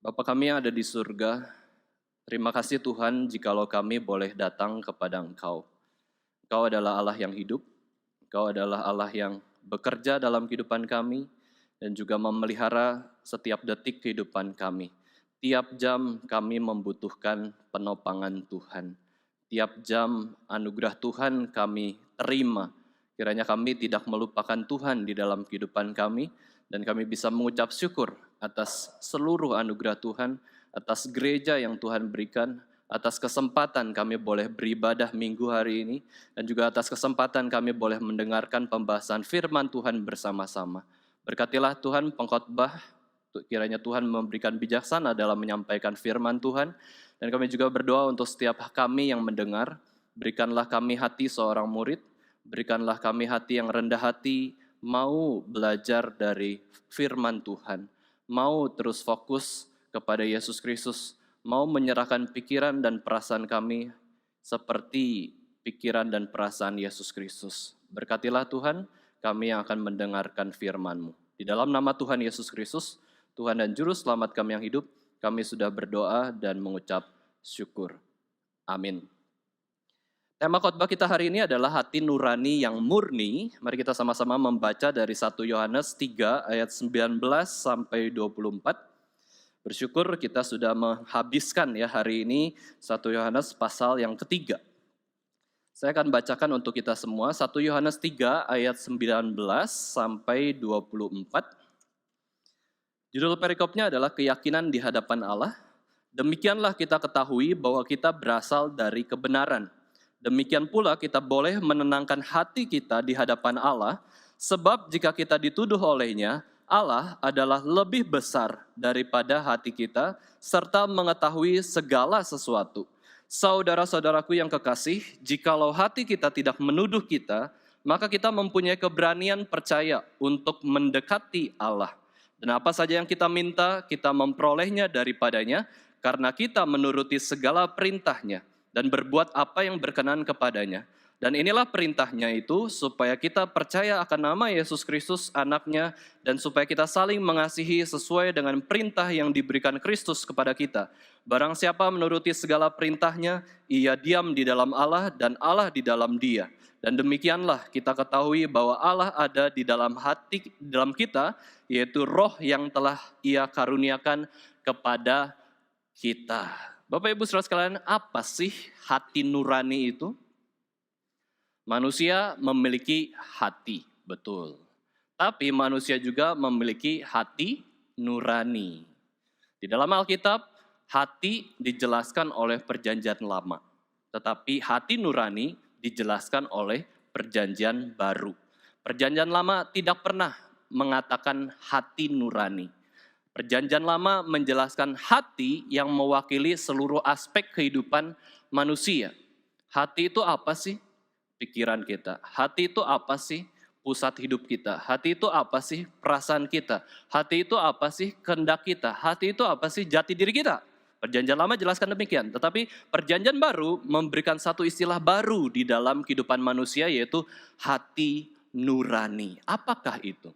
Bapa kami yang ada di surga, terima kasih Tuhan jikalau kami boleh datang kepada Engkau. Engkau adalah Allah yang hidup, Engkau adalah Allah yang bekerja dalam kehidupan kami, dan juga memelihara setiap detik kehidupan kami. Tiap jam kami membutuhkan penopangan Tuhan. Tiap jam anugerah Tuhan kami terima. Kiranya kami tidak melupakan Tuhan di dalam kehidupan kami, dan kami bisa mengucap syukur atas seluruh anugerah Tuhan, atas gereja yang Tuhan berikan, atas kesempatan kami boleh beribadah minggu hari ini, dan juga atas kesempatan kami boleh mendengarkan pembahasan firman Tuhan bersama-sama. Berkatilah Tuhan pengkhotbah, kiranya Tuhan memberikan bijaksana dalam menyampaikan firman Tuhan, dan kami juga berdoa untuk setiap kami yang mendengar, berikanlah kami hati seorang murid, berikanlah kami hati yang rendah hati, mau belajar dari firman Tuhan, mau terus fokus kepada Yesus Kristus, mau menyerahkan pikiran dan perasaan kami seperti pikiran dan perasaan Yesus Kristus. Berkatilah Tuhan, kami yang akan mendengarkan firman-Mu. Di dalam nama Tuhan Yesus Kristus, Tuhan dan Juru Selamat kami yang hidup, kami sudah berdoa dan mengucap syukur. Amin. Tema khotbah kita hari ini adalah hati nurani yang murni. Mari kita sama-sama membaca dari 1 Yohanes 3 ayat 19 sampai 24. Bersyukur kita sudah menghabiskan ya hari ini 1 Yohanes pasal yang ketiga. Saya akan bacakan untuk kita semua 1 Yohanes 3 ayat 19 sampai 24. Judul perikopnya adalah keyakinan di hadapan Allah. Demikianlah kita ketahui bahwa kita berasal dari kebenaran. Demikian pula kita boleh menenangkan hati kita di hadapan Allah, sebab jika kita dituduh olehnya, Allah adalah lebih besar daripada hati kita, serta mengetahui segala sesuatu. Saudara-saudaraku yang kekasih, jikalau hati kita tidak menuduh kita, maka kita mempunyai keberanian percaya untuk mendekati Allah. Dan apa saja yang kita minta, kita memperolehnya daripadanya, karena kita menuruti segala perintahnya dan berbuat apa yang berkenan kepadanya. Dan inilah perintahnya itu, supaya kita percaya akan nama Yesus Kristus anaknya, dan supaya kita saling mengasihi sesuai dengan perintah yang diberikan Kristus kepada kita. Barang siapa menuruti segala perintahnya, ia diam di dalam Allah dan Allah di dalam dia. Dan demikianlah kita ketahui bahwa Allah ada di dalam hati, dalam kita, yaitu roh yang telah ia karuniakan kepada kita. Bapak Ibu saudara sekalian, apa sih hati nurani itu? Manusia memiliki hati, betul. Tapi manusia juga memiliki hati nurani. Di dalam Alkitab, hati dijelaskan oleh perjanjian lama. Tetapi hati nurani dijelaskan oleh perjanjian baru. Perjanjian lama tidak pernah mengatakan hati nurani. Perjanjian lama menjelaskan hati yang mewakili seluruh aspek kehidupan manusia. Hati itu apa sih? Pikiran kita. Hati itu apa sih? Pusat hidup kita. Hati itu apa sih? Perasaan kita. Hati itu apa sih? Kehendak kita. Hati itu apa sih? Jati diri kita. Perjanjian lama jelaskan demikian. Tetapi perjanjian baru memberikan satu istilah baru di dalam kehidupan manusia, yaitu hati nurani. Apakah itu?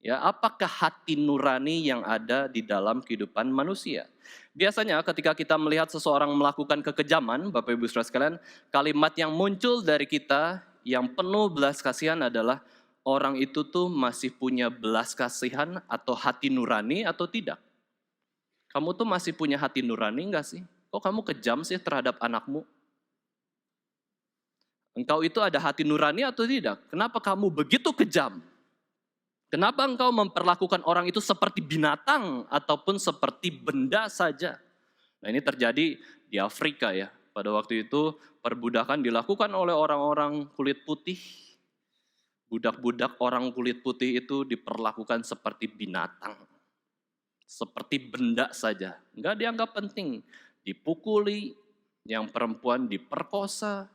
Ya, apakah hati nurani yang ada di dalam kehidupan manusia? Biasanya ketika kita melihat seseorang melakukan kekejaman, Bapak Ibu Saudara sekalian, kalimat yang muncul dari kita yang penuh belas kasihan adalah orang itu tuh masih punya belas kasihan atau hati nurani atau tidak? Kamu tuh masih punya hati nurani enggak sih? Kok kamu kejam sih terhadap anakmu? Engkau itu ada hati nurani atau tidak? Kenapa kamu begitu kejam? Kenapa engkau memperlakukan orang itu seperti binatang ataupun seperti benda saja? Nah, ini terjadi di Afrika ya. Pada waktu itu perbudakan dilakukan oleh orang-orang kulit putih. Budak-budak orang kulit putih itu diperlakukan seperti binatang. Seperti benda saja. Enggak dianggap penting. Dipukuli, yang perempuan diperkosa.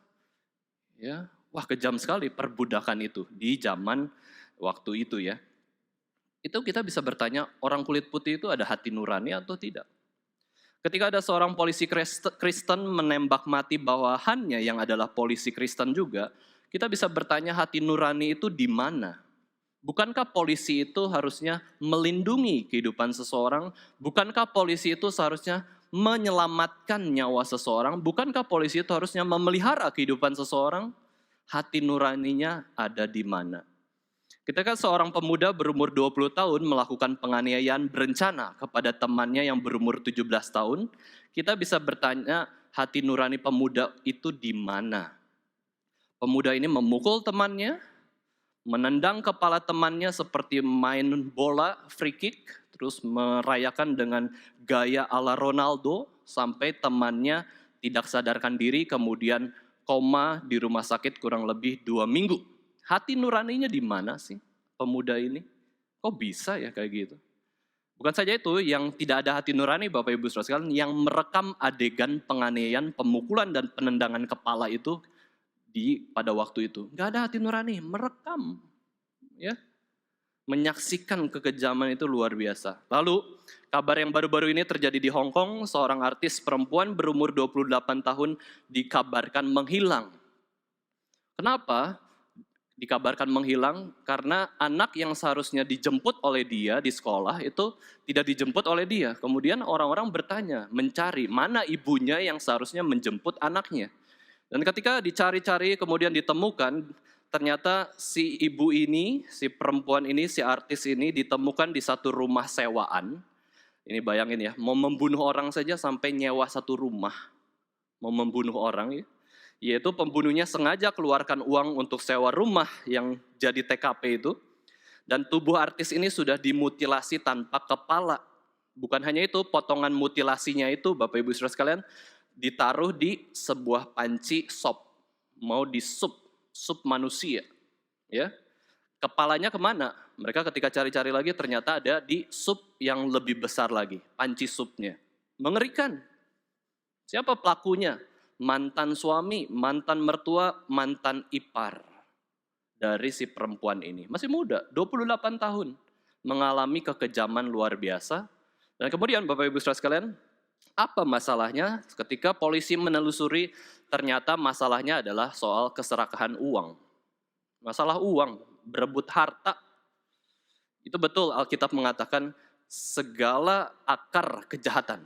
Ya, wah kejam sekali perbudakan itu di zaman waktu itu ya. Itu kita bisa bertanya, orang kulit putih itu ada hati nurani atau tidak? Ketika ada seorang polisi Kristen menembak mati bawahannya yang adalah polisi Kristen juga, kita bisa bertanya hati nurani itu di mana? Bukankah polisi itu harusnya melindungi kehidupan seseorang? Bukankah polisi itu seharusnya menyelamatkan nyawa seseorang? Bukankah polisi itu harusnya memelihara kehidupan seseorang? Hati nuraninya ada di mana? Ketika seorang pemuda berumur 20 tahun melakukan penganiayaan berencana kepada temannya yang berumur 17 tahun, kita bisa bertanya, hati nurani pemuda itu di mana? Pemuda ini memukul temannya, menendang kepala temannya seperti main bola free kick, terus merayakan dengan gaya ala Ronaldo sampai temannya tidak sadarkan diri, kemudian koma di rumah sakit kurang lebih 2 minggu. Hati nuraninya di mana sih pemuda ini? Kok bisa ya kayak gitu? Bukan saja itu, yang tidak ada hati nurani Bapak Ibu Saudara sekalian, yang merekam adegan penganiayaan, pemukulan dan penendangan kepala itu pada waktu itu. Nggak ada hati nurani, merekam. Ya, menyaksikan kekejaman itu luar biasa. Lalu, kabar yang baru-baru ini terjadi di Hong Kong, seorang artis perempuan berumur 28 tahun dikabarkan menghilang. Kenapa dikabarkan menghilang? Karena anak yang seharusnya dijemput oleh dia di sekolah itu tidak dijemput oleh dia. Kemudian orang-orang bertanya, mencari mana ibunya yang seharusnya menjemput anaknya. Dan ketika dicari-cari kemudian ditemukan, ternyata si ibu ini, si perempuan ini, si artis ini ditemukan di satu rumah sewaan. Ini bayangin ya, mau membunuh orang saja sampai nyewa satu rumah. Mau membunuh orang ya. Yaitu pembunuhnya sengaja keluarkan uang untuk sewa rumah yang jadi TKP itu. Dan tubuh artis ini sudah dimutilasi tanpa kepala. Bukan hanya itu, potongan mutilasinya itu Bapak Ibu Saudara sekalian ditaruh di sebuah panci sop. Mau di sup manusia. Ya. Kepalanya kemana? Mereka ketika cari-cari lagi ternyata ada di sup yang lebih besar lagi. Panci supnya. Mengerikan. Siapa pelakunya? Mantan suami, mantan mertua, mantan ipar dari si perempuan ini. Masih muda, 28 tahun. Mengalami kekejaman luar biasa. Dan kemudian Bapak Ibu Saudara sekalian, apa masalahnya ketika polisi menelusuri ternyata masalahnya adalah soal keserakahan uang. Masalah uang, berebut harta. Itu betul Alkitab mengatakan segala akar kejahatan.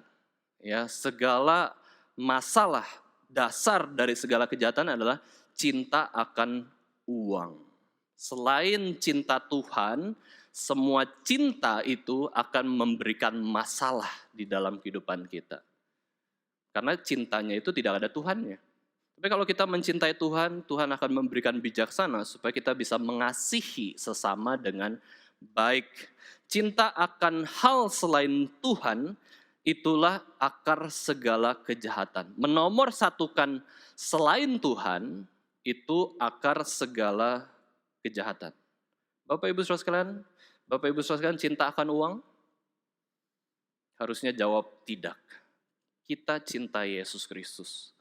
Ya, segala masalah dasar dari segala kejahatan adalah cinta akan uang. Selain cinta Tuhan, semua cinta itu akan memberikan masalah di dalam kehidupan kita. Karena cintanya itu tidak ada Tuhannya. Tapi kalau kita mencintai Tuhan, Tuhan akan memberikan bijaksana supaya kita bisa mengasihi sesama dengan baik. Cinta akan hal selain Tuhan, itulah akar segala kejahatan. Menomorsatukan selain Tuhan, itu akar segala kejahatan. Bapak Ibu Saudara sekalian, cinta akan uang? Harusnya jawab tidak. Kita cintai Yesus Kristus.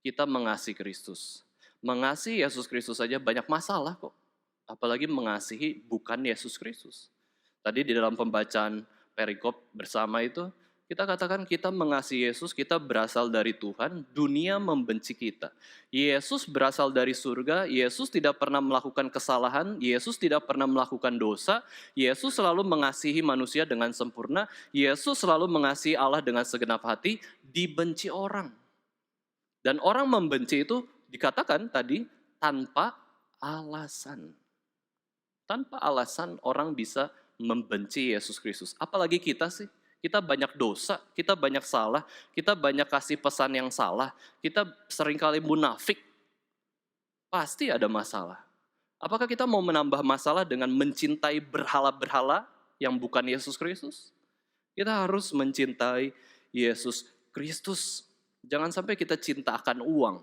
Kita mengasihi Kristus. Mengasihi Yesus Kristus saja banyak masalah kok. Apalagi mengasihi bukan Yesus Kristus. Tadi di dalam pembacaan perikop bersama itu, kita katakan kita mengasihi Yesus, kita berasal dari Tuhan, dunia membenci kita. Yesus berasal dari surga, Yesus tidak pernah melakukan kesalahan, Yesus tidak pernah melakukan dosa, Yesus selalu mengasihi manusia dengan sempurna, Yesus selalu mengasihi Allah dengan segenap hati, dibenci orang. Dan orang membenci itu dikatakan tadi tanpa alasan. Tanpa alasan orang bisa membenci Yesus Kristus. Apalagi kita sih. Kita banyak dosa, kita banyak salah, kita banyak kasih pesan yang salah, kita seringkali munafik. Pasti ada masalah. Apakah kita mau menambah masalah dengan mencintai berhala-berhala yang bukan Yesus Kristus? Kita harus mencintai Yesus Kristus. Jangan sampai kita cinta akan uang.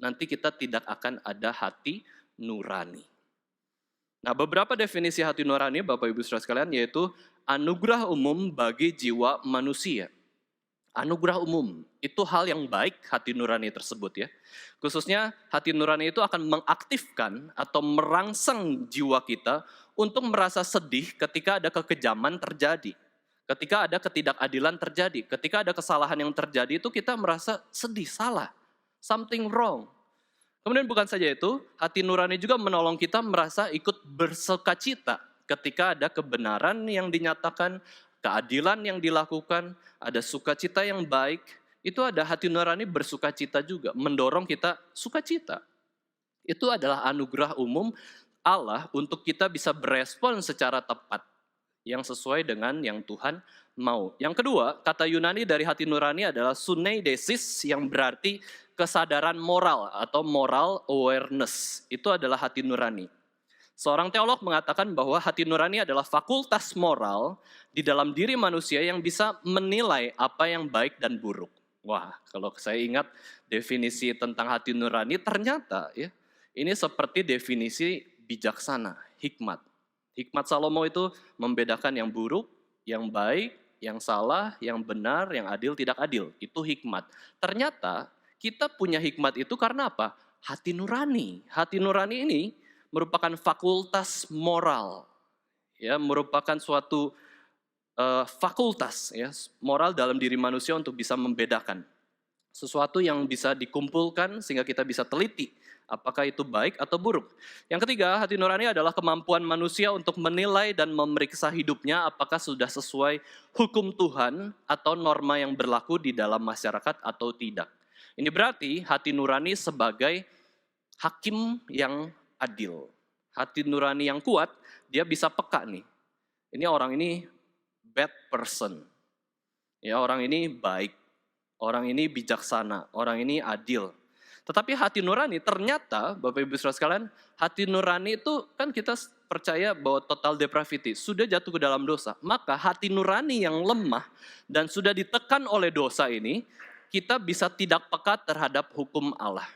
Nanti kita tidak akan ada hati nurani. Nah, beberapa definisi hati nurani Bapak Ibu Saudara sekalian yaitu anugerah umum bagi jiwa manusia. Anugerah umum, itu hal yang baik hati nurani tersebut ya. Khususnya hati nurani itu akan mengaktifkan atau merangsang jiwa kita untuk merasa sedih ketika ada kekejaman terjadi. Ketika ada ketidakadilan terjadi, ketika ada kesalahan yang terjadi itu kita merasa sedih, salah, something wrong. Kemudian bukan saja itu, hati nurani juga menolong kita merasa ikut bersukacita ketika ada kebenaran yang dinyatakan, keadilan yang dilakukan, ada sukacita yang baik, itu ada hati nurani bersukacita juga, mendorong kita sukacita. Itu adalah anugerah umum Allah untuk kita bisa berespon secara tepat yang sesuai dengan yang Tuhan mau. Yang kedua, kata Yunani dari hati nurani adalah suneidesis yang berarti kesadaran moral atau moral awareness. Itu adalah hati nurani. Seorang teolog mengatakan bahwa hati nurani adalah fakultas moral di dalam diri manusia yang bisa menilai apa yang baik dan buruk. Wah, kalau saya ingat definisi tentang hati nurani, ternyata ya ini seperti definisi bijaksana, hikmat. Hikmat Salomo itu membedakan yang buruk, yang baik, yang salah, yang benar, yang adil, tidak adil. Itu hikmat. Ternyata kita punya hikmat itu karena apa? Hati nurani. Hati nurani ini merupakan fakultas moral. Ya, merupakan suatu fakultas ya, moral dalam diri manusia untuk bisa membedakan. Sesuatu yang bisa dikumpulkan sehingga kita bisa teliti apakah itu baik atau buruk. Yang ketiga, hati nurani adalah kemampuan manusia untuk menilai dan memeriksa hidupnya apakah sudah sesuai hukum Tuhan atau norma yang berlaku di dalam masyarakat atau tidak. Ini berarti hati nurani sebagai hakim yang adil. Hati nurani yang kuat, dia bisa peka nih. Ini orang ini bad person. Ya, orang ini baik. Orang ini bijaksana, orang ini adil. Tetapi hati nurani ternyata, Bapak Ibu Saudara sekalian, hati nurani itu kan kita percaya bahwa total depravity, sudah jatuh ke dalam dosa. Maka hati nurani yang lemah dan sudah ditekan oleh dosa ini, kita bisa tidak peka terhadap hukum Allah.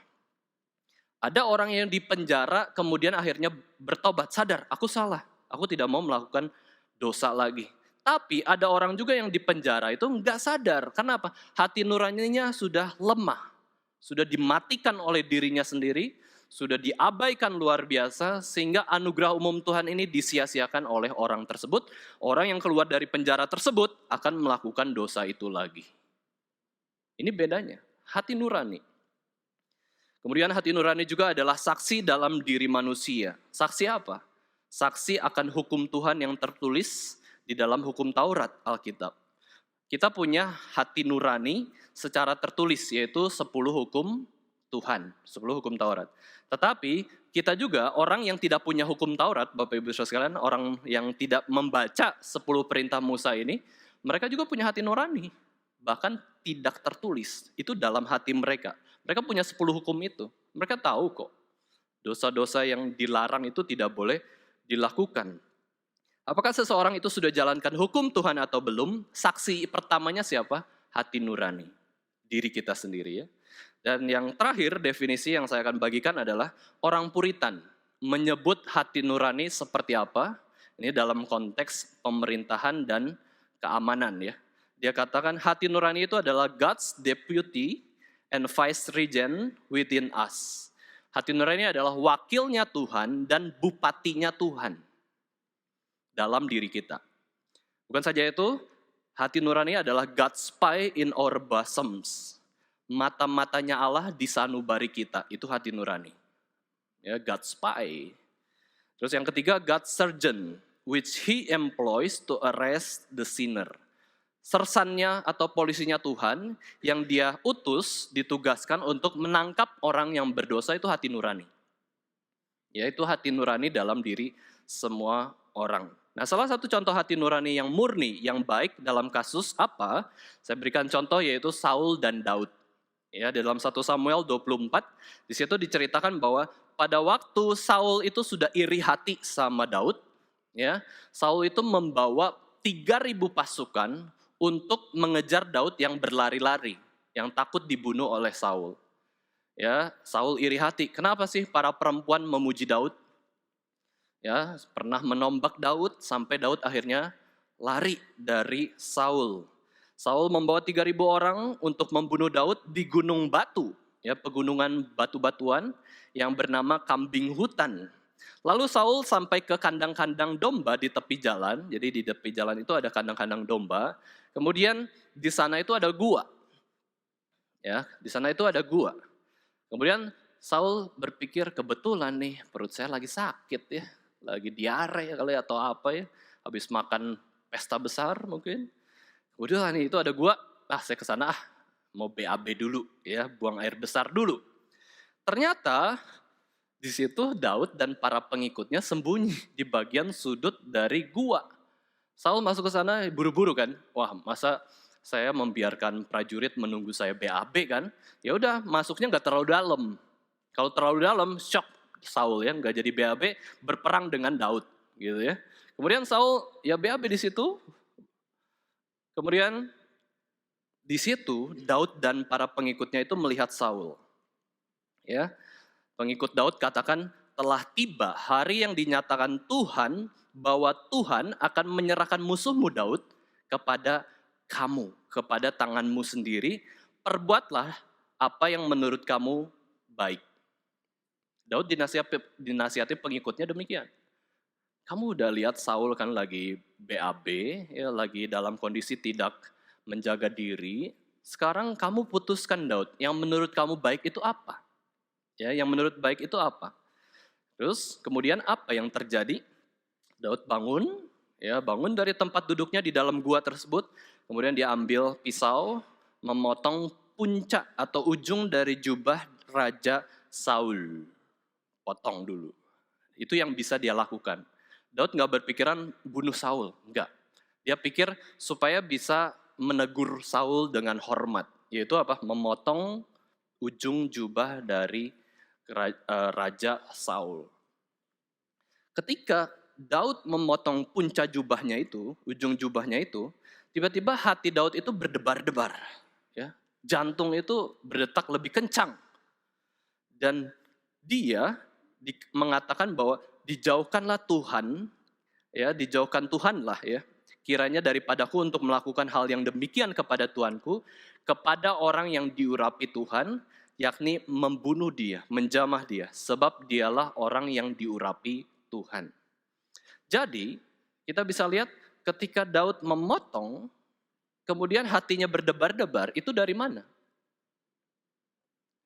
Ada orang yang dipenjara kemudian akhirnya bertobat, sadar, aku salah, aku tidak mau melakukan dosa lagi. Tapi ada orang juga yang dipenjara itu nggak sadar. Kenapa? Hati nuraninya sudah lemah. Sudah dimatikan oleh dirinya sendiri. Sudah diabaikan luar biasa. Sehingga anugerah umum Tuhan ini disia-siakan oleh orang tersebut. Orang yang keluar dari penjara tersebut akan melakukan dosa itu lagi. Ini bedanya. Hati nurani. Kemudian hati nurani juga adalah saksi dalam diri manusia. Saksi apa? Saksi akan hukum Tuhan yang tertulis di dalam hukum Taurat Alkitab. Kita punya hati nurani secara tertulis, yaitu 10 hukum Tuhan, 10 hukum Taurat. Tetapi kita juga orang yang tidak punya hukum Taurat, Bapak Ibu Saudara sekalian, orang yang tidak membaca 10 perintah Musa ini, mereka juga punya hati nurani. Bahkan tidak tertulis, itu dalam hati mereka. Mereka punya 10 hukum itu. Mereka tahu kok, dosa-dosa yang dilarang itu tidak boleh dilakukan. Apakah seseorang itu sudah jalankan hukum Tuhan atau belum? Saksi pertamanya siapa? Hati nurani. Diri kita sendiri ya. Dan yang terakhir definisi yang saya akan bagikan adalah orang Puritan. Menyebut hati nurani seperti apa? Ini dalam konteks pemerintahan dan keamanan ya. Dia katakan hati nurani itu adalah God's deputy and vice regent within us. Hati nurani adalah wakilnya Tuhan dan bupatinya Tuhan dalam diri kita. Bukan saja itu, hati nurani adalah God's spy in our bosoms. Mata-matanya Allah di sanubari kita, itu hati nurani. Ya, God's spy. Terus yang ketiga, God's surgeon, which he employs to arrest the sinner. Sersannya atau polisinya Tuhan yang dia utus, ditugaskan untuk menangkap orang yang berdosa, itu hati nurani. Yaitu hati nurani dalam diri semua orang. Nah, salah satu contoh hati nurani yang murni, yang baik dalam kasus apa? Saya berikan contoh yaitu Saul dan Daud. Ya, dalam 1 Samuel 24, di situ diceritakan bahwa pada waktu Saul itu sudah iri hati sama Daud, ya, Saul itu membawa 3.000 pasukan untuk mengejar Daud yang berlari-lari, yang takut dibunuh oleh Saul. Ya, Saul iri hati. Kenapa sih para perempuan memuji Daud? Ya, pernah menombak Daud sampai Daud akhirnya lari dari Saul. Saul membawa 3.000 orang untuk membunuh Daud di gunung batu, ya, pegunungan batu-batuan yang bernama Kambing Hutan. Lalu Saul sampai ke kandang-kandang domba di tepi jalan. Jadi di tepi jalan itu ada kandang-kandang domba. Kemudian di sana itu ada gua. Ya, di sana itu ada gua. Kemudian Saul berpikir kebetulan nih perut saya lagi sakit ya, lagi diare kali atau apa ya, habis makan pesta besar mungkin. Udah nih itu ada gua, saya ke sana mau BAB dulu ya, buang air besar dulu. Ternyata di situ Daud dan para pengikutnya sembunyi di bagian sudut dari gua. Saul masuk ke sana buru-buru kan. Wah, masa saya membiarkan prajurit menunggu saya BAB kan? Ya udah, masuknya nggak terlalu dalam. Kalau terlalu dalam, shock Saul ya, nggak jadi BAB, berperang dengan Daud gitu ya. Kemudian Saul ya BAB di situ. Kemudian di situ Daud dan para pengikutnya itu melihat Saul. Ya, pengikut Daud katakan, telah tiba hari yang dinyatakan Tuhan bahwa Tuhan akan menyerahkan musuhmu Daud kepada kamu, kepada tanganmu sendiri. Perbuatlah apa yang menurut kamu baik. Daud dinasihati pengikutnya demikian. Kamu udah lihat Saul kan lagi BAB, ya lagi dalam kondisi tidak menjaga diri. Sekarang kamu putuskan Daud, yang menurut kamu baik itu apa? Ya, yang menurut baik itu apa? Terus kemudian apa yang terjadi? Daud bangun, ya bangun dari tempat duduknya di dalam gua tersebut. Kemudian dia ambil pisau, memotong puncak atau ujung dari jubah Raja Saul. Potong dulu. Itu yang bisa dia lakukan. Daud nggak berpikiran bunuh Saul, enggak. Dia pikir supaya bisa menegur Saul dengan hormat. Yaitu apa? Memotong ujung jubah dari Raja Saul. Ketika Daud memotong puncak jubahnya itu, ujung jubahnya itu, tiba-tiba hati Daud itu berdebar-debar. Ya, jantung itu berdetak lebih kencang. Dan dia mengatakan bahwa dijauhkanlah Tuhan, ya dijauhkan Tuhanlah ya, kiranya daripadaku untuk melakukan hal yang demikian kepada Tuanku, kepada orang yang diurapi Tuhan, yakni membunuh dia, menjamah dia, sebab dialah orang yang diurapi Tuhan. Jadi, kita bisa lihat ketika Daud memotong, kemudian hatinya berdebar-debar, itu dari mana?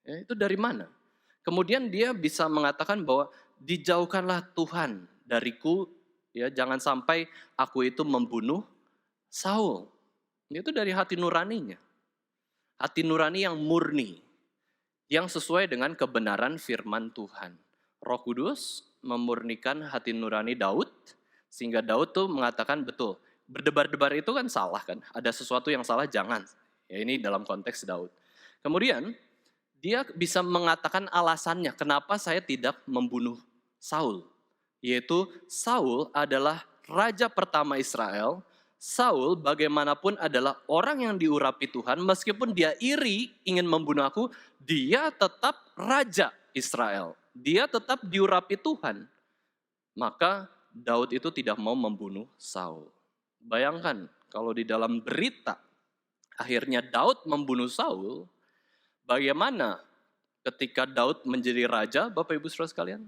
Ya, itu dari mana? Kemudian dia bisa mengatakan bahwa dijauhkanlah Tuhan dariku, ya jangan sampai aku itu membunuh Saul. Itu dari hati nuraninya. Hati nurani yang murni, yang sesuai dengan kebenaran firman Tuhan. Roh Kudus memurnikan hati nurani Daud, sehingga Daud tuh mengatakan betul, berdebar-debar itu kan salah kan, ada sesuatu yang salah jangan. Ya ini dalam konteks Daud. Kemudian dia bisa mengatakan alasannya kenapa saya tidak membunuh Saul. Yaitu Saul adalah raja pertama Israel. Saul bagaimanapun adalah orang yang diurapi Tuhan, meskipun dia iri ingin membunuh aku, dia tetap raja Israel. Dia tetap diurapi Tuhan. Maka Daud itu tidak mau membunuh Saul. Bayangkan kalau di dalam berita akhirnya Daud membunuh Saul, bagaimana ketika Daud menjadi raja, Bapak Ibu Saudara sekalian?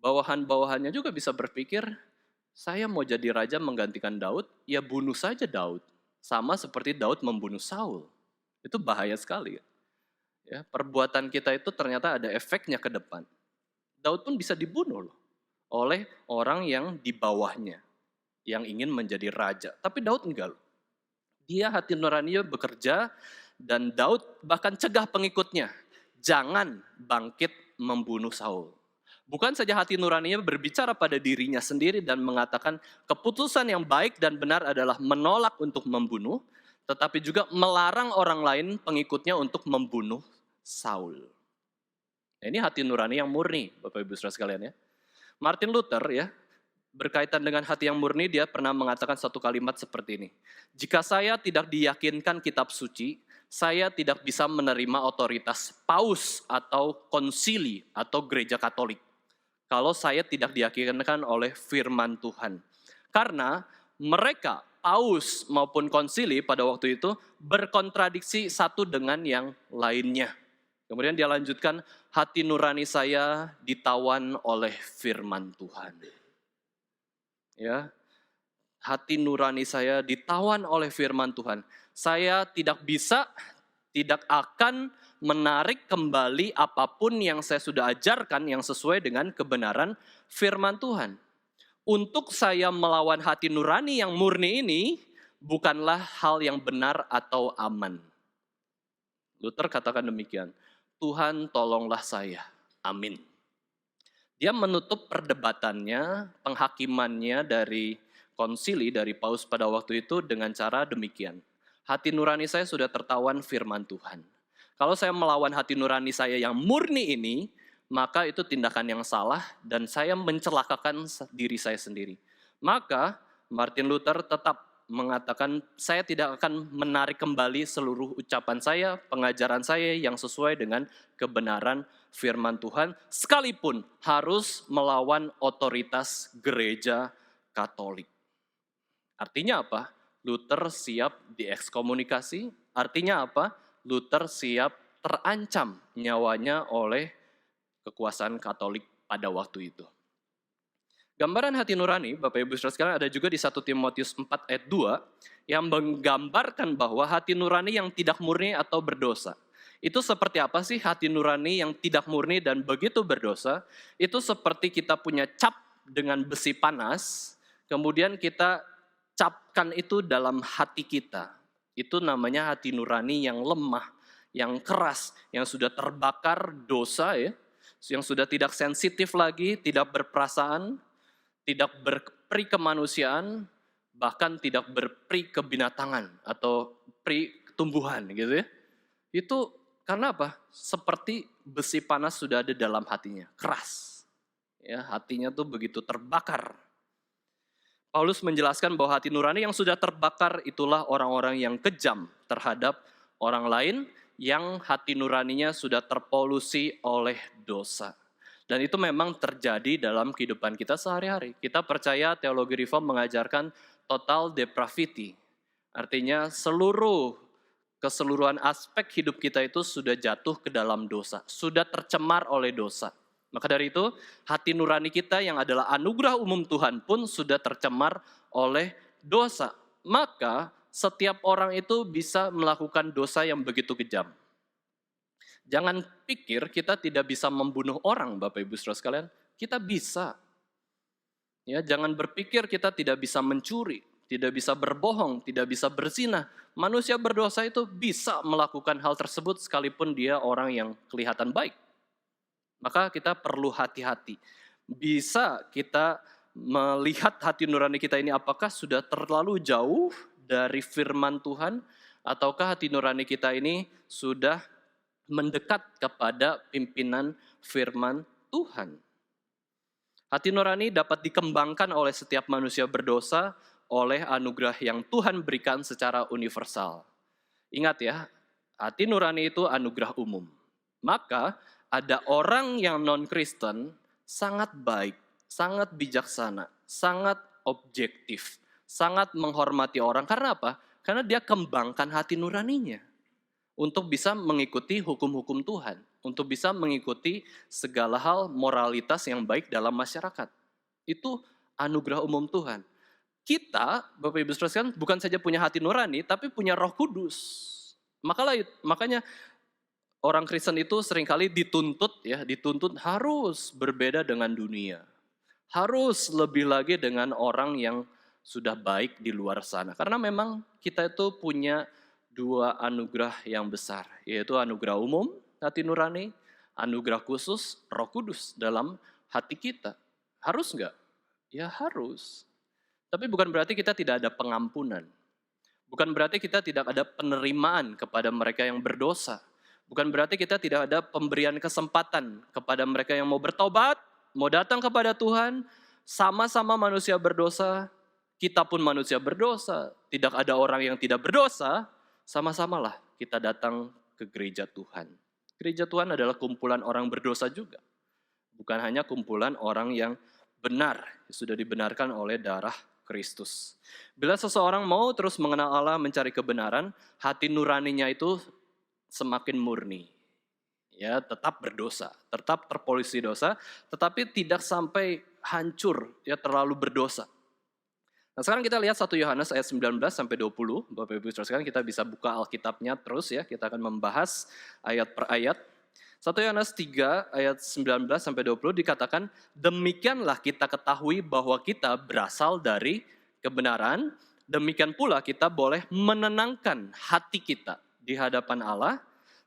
Bawahan-bawahannya juga bisa berpikir, saya mau jadi raja menggantikan Daud, ya bunuh saja Daud. Sama seperti Daud membunuh Saul. Itu bahaya sekali. Ya, perbuatan kita itu ternyata ada efeknya ke depan. Daud pun bisa dibunuh loh, oleh orang yang di bawahnya, yang ingin menjadi raja. Tapi Daud enggak loh. Dia hati nuraninya bekerja, dan Daud bahkan cegah pengikutnya, jangan bangkit membunuh Saul. Bukan saja hati nuraninya berbicara pada dirinya sendiri dan mengatakan keputusan yang baik dan benar adalah menolak untuk membunuh, tetapi juga melarang orang lain pengikutnya untuk membunuh Saul. Nah, ini hati nurani yang murni, Bapak Ibu Saudara sekalian ya. Martin Luther ya, berkaitan dengan hati yang murni, dia pernah mengatakan satu kalimat seperti ini. Jika saya tidak diyakinkan kitab suci, saya tidak bisa menerima otoritas paus atau konsili atau gereja Katolik. Kalau saya tidak diyakinkan oleh firman Tuhan. Karena mereka, paus maupun konsili pada waktu itu, berkontradiksi satu dengan yang lainnya. Kemudian dia lanjutkan, hati nurani saya ditawan oleh firman Tuhan. Ya, hati nurani saya ditawan oleh firman Tuhan. Saya tidak bisa tidak akan menarik kembali apapun yang saya sudah ajarkan yang sesuai dengan kebenaran firman Tuhan. Untuk saya melawan hati nurani yang murni ini bukanlah hal yang benar atau aman. Luther katakan demikian, Tuhan tolonglah saya, amin. Dia menutup perdebatannya, penghakimannya dari konsili, dari Paus pada waktu itu dengan cara demikian. Hati nurani saya sudah tertawan firman Tuhan. Kalau saya melawan hati nurani saya yang murni ini, maka itu tindakan yang salah dan saya mencelakakan diri saya sendiri. Maka Martin Luther tetap mengatakan, saya tidak akan menarik kembali seluruh ucapan saya, pengajaran saya yang sesuai dengan kebenaran firman Tuhan, sekalipun harus melawan otoritas gereja Katolik. Artinya apa? Luther siap diekskomunikasi, artinya apa? Luther siap terancam nyawanya oleh kekuasaan Katolik pada waktu itu. Gambaran hati nurani, Bapak Ibu Saudara sekalian, ada juga di 1 Timotius 4 ayat 2 yang menggambarkan bahwa hati nurani yang tidak murni atau berdosa. Itu seperti apa sih hati nurani yang tidak murni dan begitu berdosa? Itu seperti kita punya cap dengan besi panas, kemudian kita capkan itu dalam hati kita. Itu namanya hati nurani yang lemah, yang keras, yang sudah terbakar dosa ya, yang sudah tidak sensitif lagi, tidak berperasaan, tidak berperi kemanusiaan, bahkan tidak berperi kebinatangan atau peri tumbuhan gitu ya. Itu karena apa? Seperti besi panas sudah ada dalam hatinya, keras. Ya, hatinya tuh begitu terbakar. Paulus menjelaskan bahwa hati nurani yang sudah terbakar itulah orang-orang yang kejam terhadap orang lain yang hati nuraninya sudah terpolusi oleh dosa. Dan itu memang terjadi dalam kehidupan kita sehari-hari. Kita percaya teologi reform mengajarkan total depravity. Artinya keseluruhan aspek hidup kita itu sudah jatuh ke dalam dosa. Sudah tercemar oleh dosa. Maka dari itu, hati nurani kita yang adalah anugerah umum Tuhan pun sudah tercemar oleh dosa. Maka setiap orang itu bisa melakukan dosa yang begitu kejam. Jangan pikir kita tidak bisa membunuh orang, Bapak Ibu Saudara sekalian. Kita bisa. Ya, jangan berpikir kita tidak bisa mencuri, tidak bisa berbohong, tidak bisa berzina. Manusia berdosa itu bisa melakukan hal tersebut sekalipun dia orang yang kelihatan baik. Maka kita perlu hati-hati. Bisa kita melihat hati nurani kita ini apakah sudah terlalu jauh dari firman Tuhan, ataukah hati nurani kita ini sudah mendekat kepada pimpinan firman Tuhan. Hati nurani dapat dikembangkan oleh setiap manusia berdosa oleh anugerah yang Tuhan berikan secara universal. Ingat ya, hati nurani itu anugerah umum. Maka ada orang yang non-Kristen sangat baik, sangat bijaksana, sangat objektif, sangat menghormati orang. Karena apa? Karena dia kembangkan hati nuraninya untuk bisa mengikuti hukum-hukum Tuhan, untuk bisa mengikuti segala hal moralitas yang baik dalam masyarakat. Itu anugerah umum Tuhan. Kita, Bapak Ibu Saudara, bukan saja punya hati nurani, tapi punya Roh Kudus. Makanya orang Kristen itu seringkali dituntut harus berbeda dengan dunia. Harus lebih lagi dengan orang yang sudah baik di luar sana. Karena memang kita itu punya dua anugerah yang besar, yaitu anugerah umum, hati nurani, anugerah khusus, Roh Kudus dalam hati kita. Harus enggak? Ya harus. Tapi bukan berarti kita tidak ada pengampunan. Bukan berarti kita tidak ada penerimaan kepada mereka yang berdosa. Bukan berarti kita tidak ada pemberian kesempatan kepada mereka yang mau bertobat, mau datang kepada Tuhan, sama-sama manusia berdosa, kita pun manusia berdosa, tidak ada orang yang tidak berdosa, sama-samalah kita datang ke gereja Tuhan. Gereja Tuhan adalah kumpulan orang berdosa juga. Bukan hanya kumpulan orang yang benar, sudah dibenarkan oleh darah Kristus. Bila seseorang mau terus mengenal Allah, mencari kebenaran, hati nuraninya itu semakin murni. Ya, tetap berdosa, tetap terpolusi dosa, tetapi tidak sampai hancur, ya terlalu berdosa. Nah sekarang kita lihat 1 Yohanes ayat 19-20. Bapak Ibu Saudara sekalian, kita bisa buka Alkitabnya terus ya. Kita akan membahas ayat per ayat. 1 Yohanes 3 ayat 19-20 dikatakan, demikianlah kita ketahui bahwa kita berasal dari kebenaran, demikian pula kita boleh menenangkan hati kita di hadapan Allah,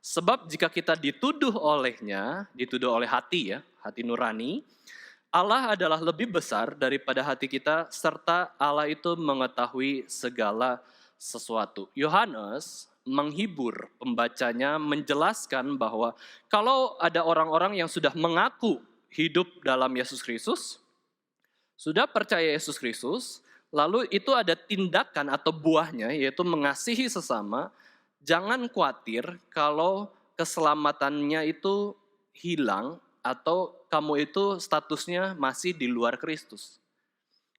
sebab jika kita dituduh olehnya, dituduh oleh hati ya, hati nurani, Allah adalah lebih besar daripada hati kita, serta Allah itu mengetahui segala sesuatu. Yohanes menghibur pembacanya, menjelaskan bahwa kalau ada orang-orang yang sudah mengaku hidup dalam Yesus Kristus, sudah percaya Yesus Kristus, lalu itu ada tindakan atau buahnya, yaitu mengasihi sesama, jangan khawatir kalau keselamatannya itu hilang atau kamu itu statusnya masih di luar Kristus.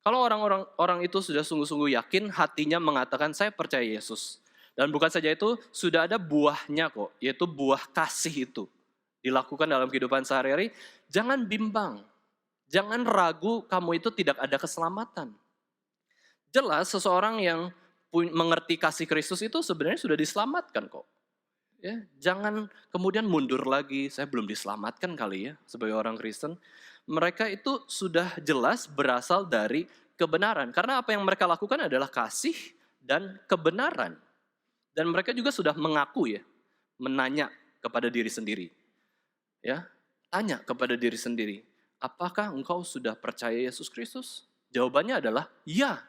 Kalau orang itu sudah sungguh-sungguh yakin, hatinya mengatakan saya percaya Yesus. Dan bukan saja itu, sudah ada buahnya kok, yaitu buah kasih itu. Dilakukan dalam kehidupan sehari-hari, jangan bimbang. Jangan ragu kamu itu tidak ada keselamatan. Jelas seseorang yang mengerti kasih Kristus itu sebenarnya sudah diselamatkan kok. Ya, jangan kemudian mundur lagi, saya belum diselamatkan kali ya sebagai orang Kristen. Mereka itu sudah jelas berasal dari kebenaran. Karena apa yang mereka lakukan adalah kasih dan kebenaran. Dan mereka juga sudah mengaku ya, menanya kepada diri sendiri. Ya, tanya kepada diri sendiri, apakah engkau sudah percaya Yesus Kristus? Jawabannya adalah ya.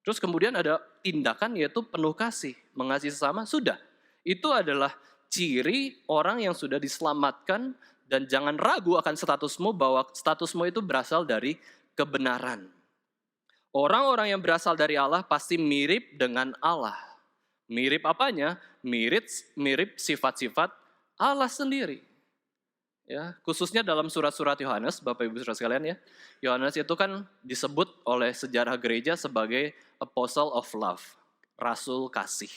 Terus kemudian ada tindakan yaitu penuh kasih, mengasihi sesama, sudah. Itu adalah ciri orang yang sudah diselamatkan dan jangan ragu akan statusmu bahwa statusmu itu berasal dari kebenaran. Orang-orang yang berasal dari Allah pasti mirip dengan Allah. Mirip apanya? Mirip sifat-sifat Allah sendiri. Ya, khususnya dalam surat-surat Yohanes, Bapak Ibu Saudara sekalian ya. Yohanes itu kan disebut oleh sejarah gereja sebagai apostle of love, rasul kasih.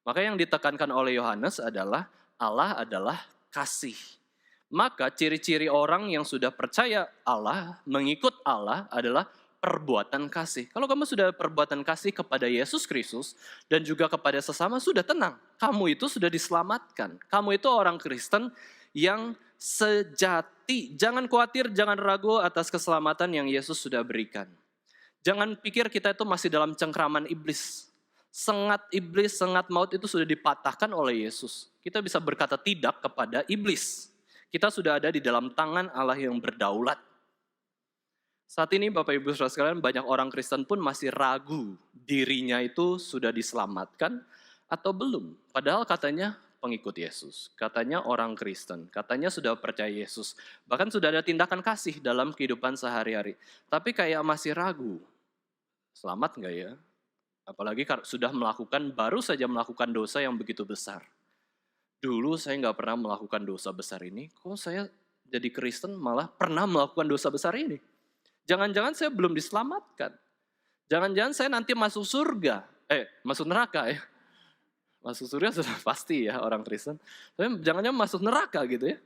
Maka yang ditekankan oleh Yohanes adalah Allah adalah kasih. Maka ciri-ciri orang yang sudah percaya Allah, mengikut Allah adalah perbuatan kasih. Kalau kamu sudah perbuatan kasih kepada Yesus Kristus dan juga kepada sesama, sudah tenang. Kamu itu sudah diselamatkan. Kamu itu orang Kristen yang sejati. Jangan khawatir, jangan ragu atas keselamatan yang Yesus sudah berikan. Jangan pikir kita itu masih dalam cengkraman iblis. Sengat iblis, sengat maut itu sudah dipatahkan oleh Yesus. Kita bisa berkata tidak kepada iblis. Kita sudah ada di dalam tangan Allah yang berdaulat. Saat ini Bapak Ibu Saudara sekalian, banyak orang Kristen pun masih ragu dirinya itu sudah diselamatkan atau belum. Padahal katanya pengikut Yesus, katanya orang Kristen, katanya sudah percaya Yesus. Bahkan sudah ada tindakan kasih dalam kehidupan sehari-hari. Tapi kayak masih ragu, selamat enggak ya? Apalagi sudah baru saja melakukan dosa yang begitu besar. Dulu saya nggak pernah melakukan dosa besar ini, kok saya jadi Kristen malah pernah melakukan dosa besar ini? Jangan-jangan saya belum diselamatkan. Jangan-jangan saya nanti masuk surga, masuk neraka ya. Masuk surga sudah pasti ya orang Kristen. Tapi jangan-jangan masuk neraka gitu ya.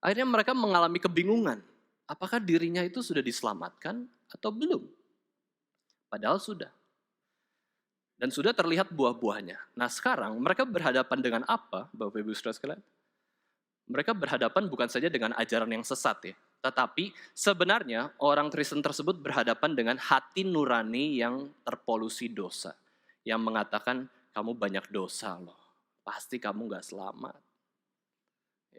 Akhirnya mereka mengalami kebingungan. Apakah dirinya itu sudah diselamatkan atau belum? Padahal sudah. Dan sudah terlihat buah-buahnya. Nah sekarang mereka berhadapan dengan apa, Bapak Ibu Saudara sekalian? Mereka berhadapan bukan saja dengan ajaran yang sesat ya. Tetapi sebenarnya orang Kristen tersebut berhadapan dengan hati nurani yang terpolusi dosa. Yang mengatakan kamu banyak dosa loh. Pasti kamu gak selamat.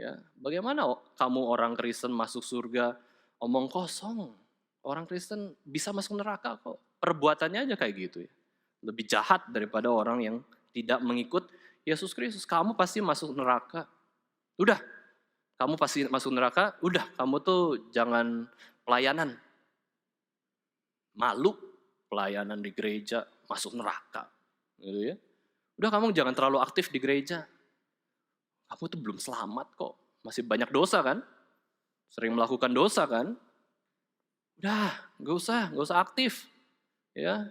Ya, bagaimana kamu orang Kristen masuk surga omong kosong? Orang Kristen bisa masuk neraka kok. Perbuatannya aja kayak gitu ya. Lebih jahat daripada orang yang tidak mengikut Yesus Kristus. Kamu pasti masuk neraka. Udah, kamu pasti masuk neraka. Udah, kamu tuh jangan pelayanan. Malu pelayanan di gereja masuk neraka. Gitu ya. Udah, kamu jangan terlalu aktif di gereja. Kamu tuh belum selamat kok. Masih banyak dosa kan? Sering melakukan dosa kan? Udah, gak usah aktif. Ya,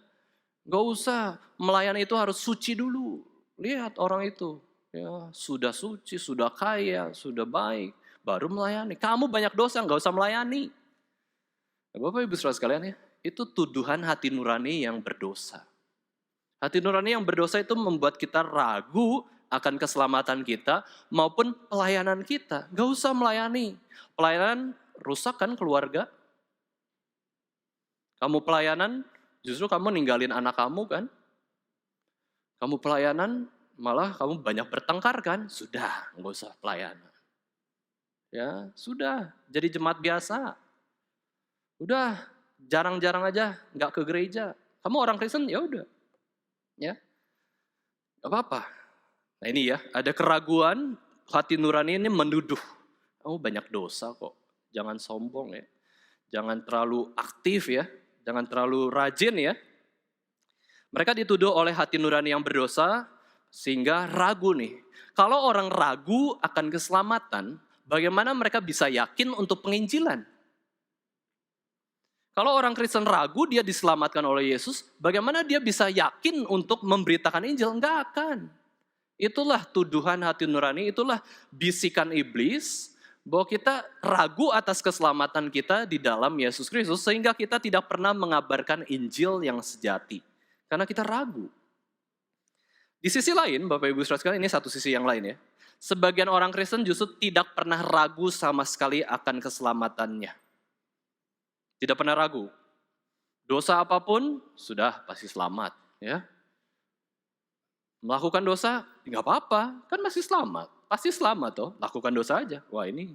gak usah, melayani itu harus suci dulu. Lihat orang itu, ya sudah suci, sudah kaya, sudah baik, baru melayani. Kamu banyak dosa, gak usah melayani. Ya, Bapak Ibu Saudara sekalian ya, Itu tuduhan hati nurani yang berdosa. Hati nurani yang berdosa itu membuat kita ragu akan keselamatan kita maupun pelayanan kita. Gak usah melayani. Pelayanan rusak kan keluarga. Kamu pelayanan, justru kamu ninggalin anak kamu kan. Kamu pelayanan, malah kamu banyak bertengkar kan. Sudah, gak usah pelayanan. Ya, sudah, jadi jemaat biasa. Udah, jarang-jarang aja, nggak ke gereja. Kamu orang Kristen, ya udah. Ya, gak apa-apa. Nah ini ya, ada keraguan, hati nurani ini menduduh. Kamu banyak dosa kok, jangan sombong ya. Jangan terlalu aktif ya, jangan terlalu rajin ya. Mereka dituduh oleh hati nurani yang berdosa, sehingga ragu nih. Kalau orang ragu akan keselamatan, bagaimana mereka bisa yakin untuk penginjilan? Kalau orang Kristen ragu dia diselamatkan oleh Yesus, bagaimana dia bisa yakin untuk memberitakan Injil? Enggak akan. Itulah tuduhan hati nurani, itulah bisikan iblis bahwa kita ragu atas keselamatan kita di dalam Yesus Kristus sehingga kita tidak pernah mengabarkan Injil yang sejati. Karena kita ragu. Di sisi lain, Bapak Ibu Saudara sekalian, ini satu sisi yang lain ya. Sebagian orang Kristen justru tidak pernah ragu sama sekali akan keselamatannya. Tidak pernah ragu. Dosa apapun sudah pasti selamat, ya. Melakukan dosa nggak apa-apa, kan masih selamat. Pasti selamat toh, lakukan dosa aja. Wah ini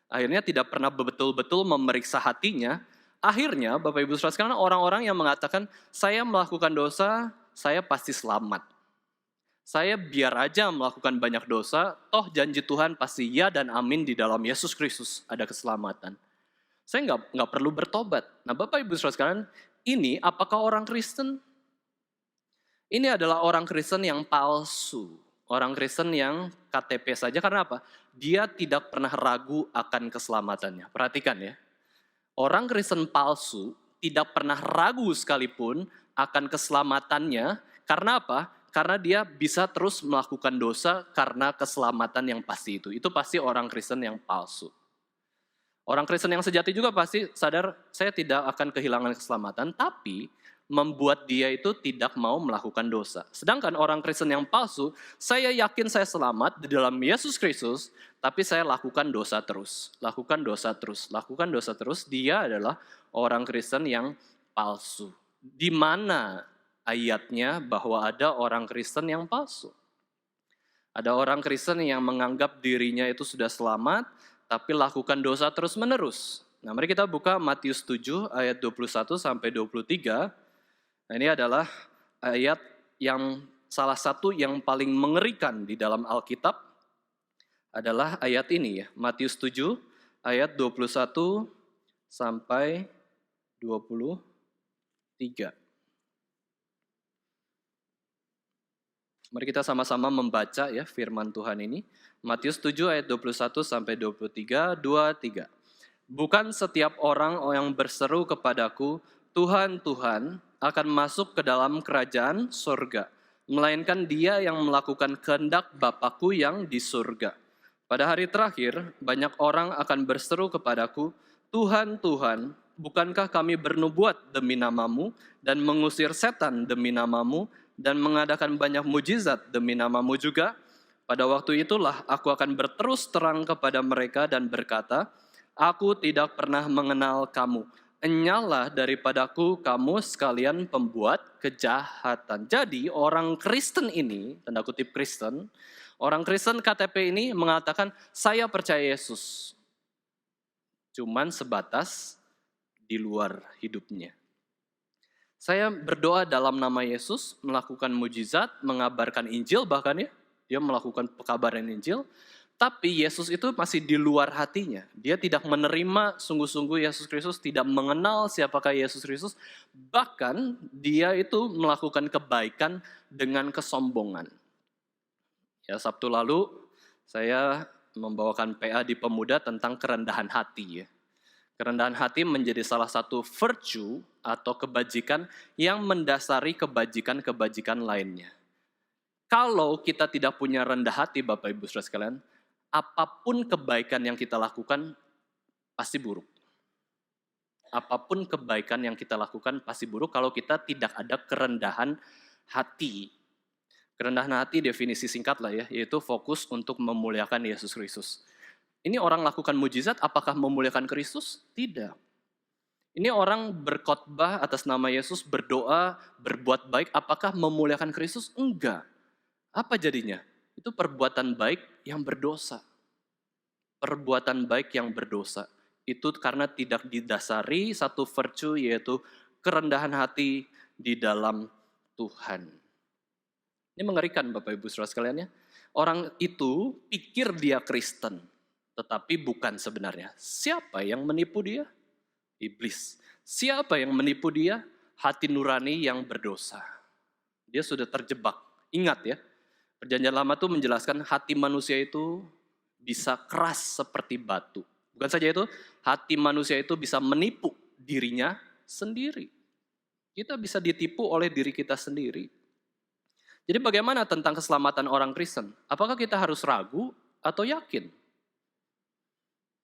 akhirnya tidak pernah betul-betul memeriksa hatinya. Akhirnya Bapak Ibu Saudara sekalian, orang-orang yang mengatakan saya melakukan dosa, saya pasti selamat. Saya biar aja melakukan banyak dosa, toh janji Tuhan pasti ya dan amin di dalam Yesus Kristus ada keselamatan. Saya nggak perlu bertobat. Nah Bapak Ibu Saudara sekalian, ini apakah orang Kristen? Ini adalah orang Kristen yang palsu. Orang Kristen yang KTP saja, karena apa? Dia tidak pernah ragu akan keselamatannya. Perhatikan ya. Orang Kristen palsu tidak pernah ragu sekalipun akan keselamatannya. Karena apa? Karena dia bisa terus melakukan dosa karena keselamatan yang pasti itu. Itu pasti orang Kristen yang palsu. Orang Kristen yang sejati juga pasti sadar saya tidak akan kehilangan keselamatan, tapi membuat dia itu tidak mau melakukan dosa. Sedangkan orang Kristen yang palsu, saya yakin saya selamat di dalam Yesus Kristus, tapi saya lakukan dosa terus. Lakukan dosa terus, lakukan dosa terus. Dia adalah orang Kristen yang palsu. Di mana ayatnya bahwa ada orang Kristen yang palsu? Ada orang Kristen yang menganggap dirinya itu sudah selamat, tapi lakukan dosa terus-menerus. Nah, mari kita buka Matius 7 ayat 21 sampai 23. Nah, ini adalah ayat yang salah satu yang paling mengerikan di dalam Alkitab adalah ayat ini ya. Matius 7 ayat 21 sampai 23. Mari kita sama-sama membaca ya firman Tuhan ini. Matius 7 ayat 21 sampai 23, 23. Bukan setiap orang yang berseru kepadaku, Tuhan, Tuhan, akan masuk ke dalam kerajaan surga, melainkan dia yang melakukan kehendak Bapakku yang di surga. Pada hari terakhir, banyak orang akan berseru kepadaku, Tuhan, Tuhan, bukankah kami bernubuat demi namamu dan mengusir setan demi namamu dan mengadakan banyak mujizat demi namamu juga? Pada waktu itulah aku akan berterus terang kepada mereka dan berkata, aku tidak pernah mengenal kamu. Enyahlah daripadaku kamu sekalian pembuat kejahatan. Jadi orang Kristen ini, tanda kutip Kristen, orang Kristen KTP ini mengatakan, saya percaya Yesus. Cuman sebatas di luar hidupnya. Saya berdoa dalam nama Yesus, melakukan mujizat, mengabarkan Injil bahkan ya. Dia melakukan pekabaran Injil, tapi Yesus itu masih di luar hatinya. Dia tidak menerima sungguh-sungguh Yesus Kristus, tidak mengenal siapakah Yesus Kristus. Bahkan dia itu melakukan kebaikan dengan kesombongan. Ya, Sabtu lalu saya membawakan PA di Pemuda tentang kerendahan hati ya. Kerendahan hati menjadi salah satu virtue atau kebajikan yang mendasari kebajikan-kebajikan lainnya. Kalau kita tidak punya rendah hati, Bapak Ibu Saudara sekalian, apapun kebaikan yang kita lakukan pasti buruk. apapun kebaikan yang kita lakukan pasti buruk kalau kita tidak ada kerendahan hati. Kerendahan hati definisi singkat lah ya, yaitu fokus untuk memuliakan Yesus Kristus. Ini orang lakukan mujizat, apakah memuliakan Kristus? Tidak. Ini orang berkhotbah atas nama Yesus, berdoa, berbuat baik, apakah memuliakan Kristus? Enggak. Apa jadinya? Itu perbuatan baik yang berdosa. Perbuatan baik yang berdosa. Itu karena tidak didasari satu virtue, yaitu kerendahan hati di dalam Tuhan. Ini mengerikan Bapak Ibu Saudara sekalian ya. Orang itu pikir dia Kristen, tetapi bukan sebenarnya. Siapa yang menipu dia? Iblis. Siapa yang menipu dia? Hati nurani yang berdosa. Dia sudah terjebak. Ingat ya, Perjanjian Lama itu menjelaskan hati manusia itu bisa keras seperti batu. Bukan saja itu, hati manusia itu bisa menipu dirinya sendiri. Kita bisa ditipu oleh diri kita sendiri. Jadi bagaimana tentang keselamatan orang Kristen? Apakah kita harus ragu atau yakin?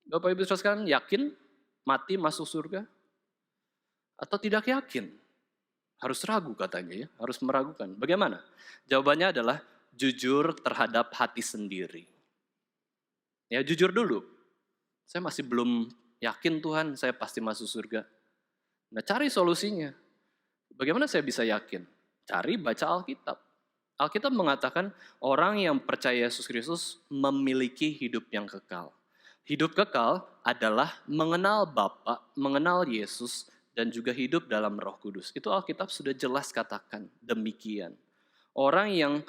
Bapak Ibu Saudara sekalian, yakin mati masuk surga? Atau tidak yakin? Harus ragu katanya ya, harus meragukan. Bagaimana? Jawabannya adalah jujur terhadap hati sendiri. Ya jujur dulu. Saya masih belum yakin Tuhan, saya pasti masuk surga. Nah cari solusinya. Bagaimana saya bisa yakin? Cari baca Alkitab. Alkitab mengatakan orang yang percaya Yesus Kristus memiliki hidup yang kekal. Hidup kekal adalah mengenal Bapa, mengenal Yesus, dan juga hidup dalam Roh Kudus. Itu Alkitab sudah jelas katakan demikian. Orang yang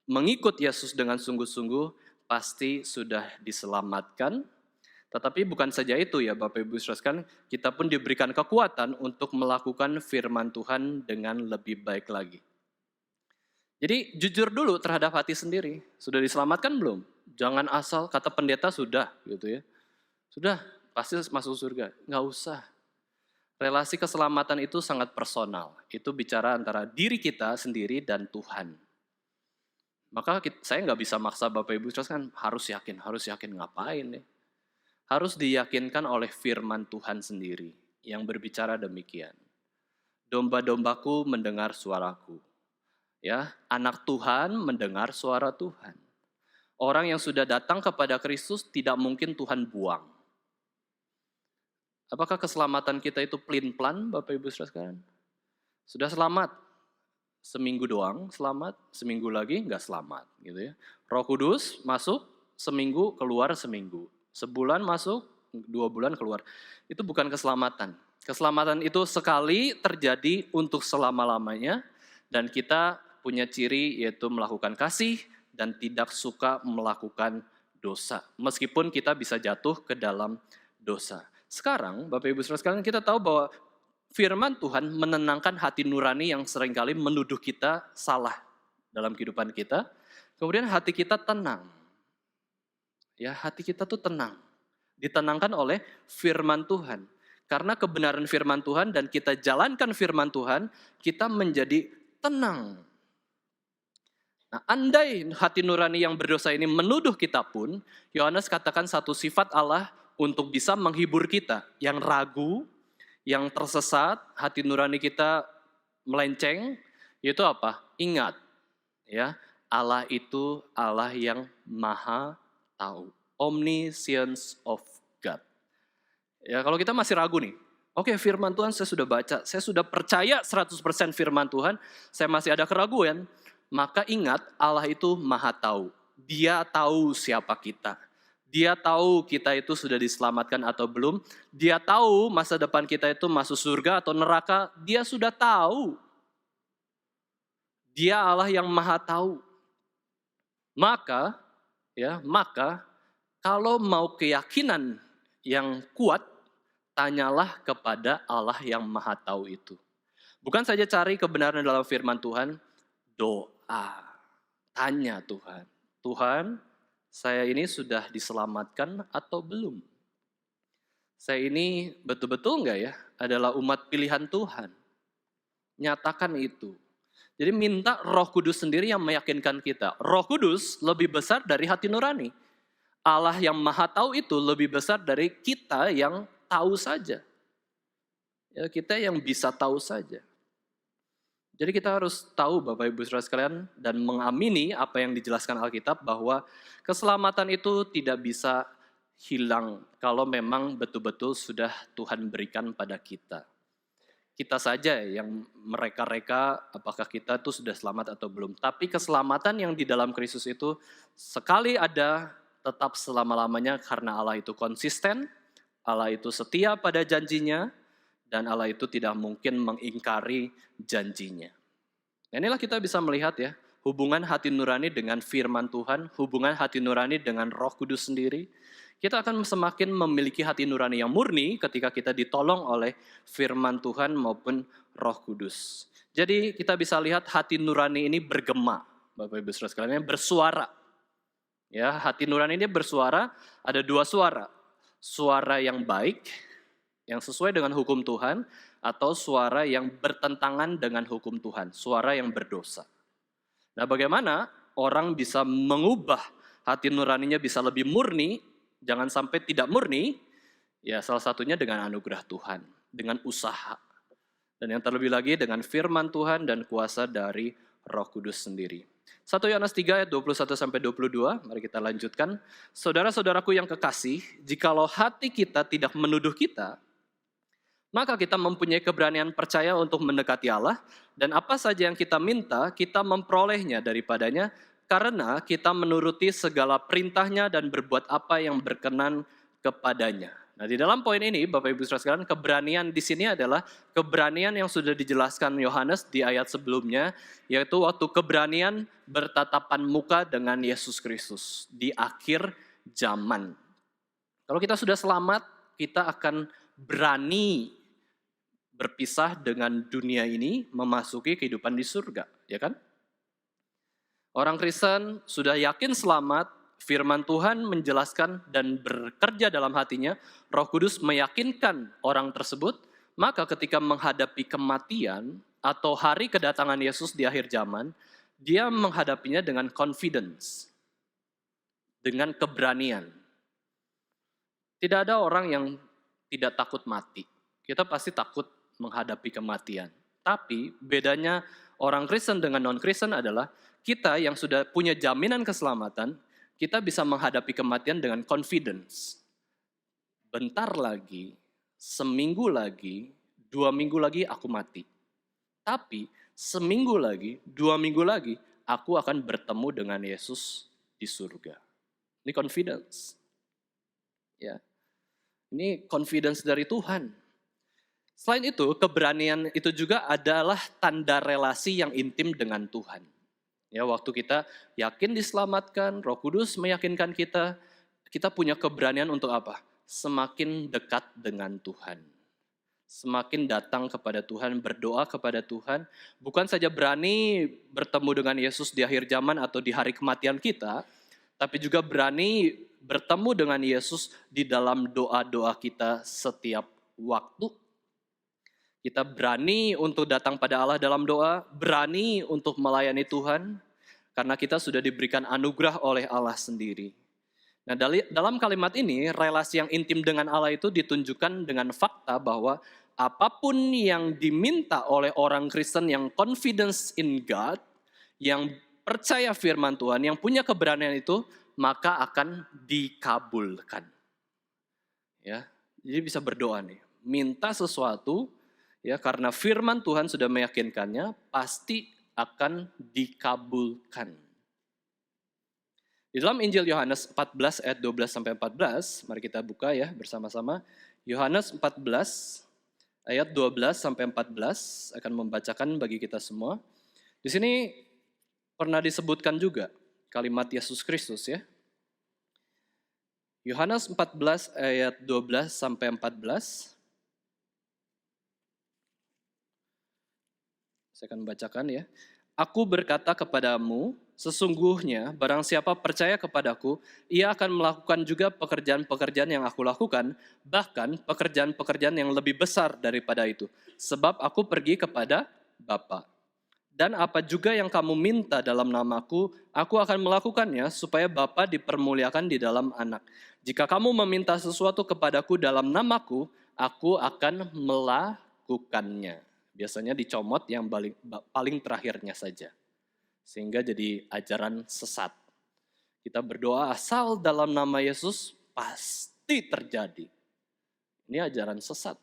mengikut Yesus dengan sungguh-sungguh pasti sudah diselamatkan. Tetapi bukan saja itu ya Bapak Ibu Saudara sekalian, kita pun diberikan kekuatan untuk melakukan firman Tuhan dengan lebih baik lagi. Jadi jujur dulu terhadap hati sendiri. Sudah diselamatkan belum? Jangan asal kata pendeta sudah gitu ya. Sudah, pasti masuk surga. Nggak usah. Relasi keselamatan itu sangat personal. Itu bicara antara diri kita sendiri dan Tuhan. Maka saya nggak bisa maksa Bapak Ibu kan harus yakin ngapain ya. Harus diyakinkan oleh firman Tuhan sendiri yang berbicara demikian. Domba-dombaku mendengar suaraku. Ya, anak Tuhan mendengar suara Tuhan. Orang yang sudah datang kepada Kristus tidak mungkin Tuhan buang. Apakah keselamatan kita itu pelin-pelan, Bapak Ibu Saudara sekalian? Sudah selamat, seminggu doang selamat, seminggu lagi nggak selamat, gitu ya. Roh Kudus masuk seminggu, keluar seminggu. Sebulan masuk, 2 bulan keluar. Itu bukan keselamatan. Keselamatan itu sekali terjadi untuk selama-lamanya, dan kita punya ciri yaitu melakukan kasih dan tidak suka melakukan dosa. Meskipun kita bisa jatuh ke dalam dosa. Sekarang Bapak Ibu Saudara sekalian kita tahu bahwa firman Tuhan menenangkan hati nurani yang seringkali menuduh kita salah dalam kehidupan kita. Kemudian hati kita tenang. Ya, hati kita tuh tenang. Ditenangkan oleh firman Tuhan. Karena kebenaran firman Tuhan dan kita jalankan firman Tuhan, kita menjadi tenang. Nah, andai hati nurani yang berdosa ini menuduh kita pun, Yohanes katakan satu sifat Allah untuk bisa menghibur kita. Yang ragu, yang tersesat, hati nurani kita melenceng, yaitu apa? Ingat, ya, Allah itu Allah yang maha tahu. Omniscience of God. Ya, kalau kita masih ragu nih, oke, firman Tuhan saya sudah baca, saya sudah percaya 100% firman Tuhan, saya masih ada keraguan. Maka ingat, Allah itu maha tahu. Dia tahu siapa kita. Dia tahu kita itu sudah diselamatkan atau belum. Dia tahu masa depan kita itu masuk surga atau neraka. Dia sudah tahu. Dia Allah yang maha tahu. Maka kalau mau keyakinan yang kuat, tanyalah kepada Allah yang maha tahu itu. Bukan saja cari kebenaran dalam firman Tuhan, doa. Tanya Tuhan, Tuhan, saya ini sudah diselamatkan atau belum? Saya ini betul-betul enggak ya adalah umat pilihan Tuhan? Nyatakan itu. Jadi minta Roh Kudus sendiri yang meyakinkan kita. Roh Kudus lebih besar dari hati nurani. Allah yang maha tahu itu lebih besar dari kita yang tahu saja. Ya, kita yang bisa tahu saja. Jadi kita harus tahu Bapak Ibu Saudara sekalian dan mengamini apa yang dijelaskan Alkitab bahwa keselamatan itu tidak bisa hilang kalau memang betul-betul sudah Tuhan berikan pada kita. Kita saja yang mereka-reka apakah kita itu sudah selamat atau belum. Tapi keselamatan yang di dalam Kristus itu sekali ada tetap selama-lamanya karena Allah itu konsisten, Allah itu setia pada janjinya, dan Allah itu tidak mungkin mengingkari janjinya. Nah, inilah kita bisa melihat ya, hubungan hati nurani dengan firman Tuhan, hubungan hati nurani dengan Roh Kudus sendiri. Kita akan semakin memiliki hati nurani yang murni ketika kita ditolong oleh firman Tuhan maupun Roh Kudus. Jadi kita bisa lihat hati nurani ini bergema, Bapak Ibu Saudara sekalian, bersuara. Ya, hati nurani ini bersuara, ada dua suara. Suara yang baik, yang sesuai dengan hukum Tuhan, atau suara yang bertentangan dengan hukum Tuhan, suara yang berdosa. Nah, bagaimana orang bisa mengubah hati nuraninya bisa lebih murni, jangan sampai tidak murni, ya salah satunya dengan anugerah Tuhan, dengan usaha. Dan yang terlebih lagi dengan firman Tuhan dan kuasa dari Roh Kudus sendiri. 1 Yohanes 3 ayat 21-22, mari kita lanjutkan. Saudara-saudaraku yang kekasih, jikalau hati kita tidak menuduh kita, maka kita mempunyai keberanian percaya untuk mendekati Allah, dan apa saja yang kita minta, kita memperolehnya daripadanya, karena kita menuruti segala perintahnya dan berbuat apa yang berkenan kepadanya. Nah, di dalam poin ini, Bapak Ibu Saudara sekalian, keberanian di sini adalah keberanian yang sudah dijelaskan Yohanes di ayat sebelumnya, yaitu waktu keberanian bertatapan muka dengan Yesus Kristus di akhir zaman. Kalau kita sudah selamat, kita akan berani berpisah dengan dunia ini, memasuki kehidupan di surga, ya kan? Orang Kristen sudah yakin selamat, firman Tuhan menjelaskan dan bekerja dalam hatinya, Roh Kudus meyakinkan orang tersebut, maka ketika menghadapi kematian atau hari kedatangan Yesus di akhir zaman, dia menghadapinya dengan confidence, dengan keberanian. Tidak ada orang yang tidak takut mati. Kita pasti takut menghadapi kematian. Tapi bedanya orang Kristen dengan non-Kristen adalah kita yang sudah punya jaminan keselamatan, kita bisa menghadapi kematian dengan confidence. Bentar lagi, seminggu lagi, 2 minggu lagi aku mati. Tapi seminggu lagi, 2 minggu lagi, aku akan bertemu dengan Yesus di surga. Ini confidence. Ya. Ini confidence dari Tuhan. Selain itu, keberanian itu juga adalah tanda relasi yang intim dengan Tuhan. Ya, waktu kita yakin diselamatkan, Roh Kudus meyakinkan kita, kita punya keberanian untuk apa? Semakin dekat dengan Tuhan. Semakin datang kepada Tuhan, berdoa kepada Tuhan, bukan saja berani bertemu dengan Yesus di akhir zaman atau di hari kematian kita, tapi juga berani bertemu dengan Yesus di dalam doa-doa kita setiap waktu. Kita berani untuk datang pada Allah dalam doa, berani untuk melayani Tuhan, karena kita sudah diberikan anugerah oleh Allah sendiri. Nah, dalam kalimat ini, relasi yang intim dengan Allah itu ditunjukkan dengan fakta bahwa apapun yang diminta oleh orang Kristen yang confidence in God, yang percaya firman Tuhan, yang punya keberanian itu, maka akan dikabulkan. Ya, jadi bisa berdoa nih, minta sesuatu, ya, karena firman Tuhan sudah meyakinkannya, pasti akan dikabulkan. Di dalam Injil Yohanes 14 ayat 12-14, mari kita buka ya bersama-sama. Yohanes 14 ayat 12-14 akan membacakan bagi kita semua. Di sini pernah disebutkan juga kalimat Yesus Kristus ya. Yohanes 14 ayat 12-14. Saya akan membacakan ya. Aku berkata kepadamu, sesungguhnya barang siapa percaya kepadaku, ia akan melakukan juga pekerjaan-pekerjaan yang aku lakukan, bahkan pekerjaan-pekerjaan yang lebih besar daripada itu. Sebab aku pergi kepada Bapa. Dan apa juga yang kamu minta dalam namaku, aku akan melakukannya supaya Bapa dipermuliakan di dalam Anak. Jika kamu meminta sesuatu kepadaku dalam namaku, aku akan melakukannya. melakukannya. Biasanya dicomot yang paling terakhirnya saja. Sehingga jadi ajaran sesat. Kita berdoa asal dalam nama Yesus pasti terjadi. Ini ajaran sesat.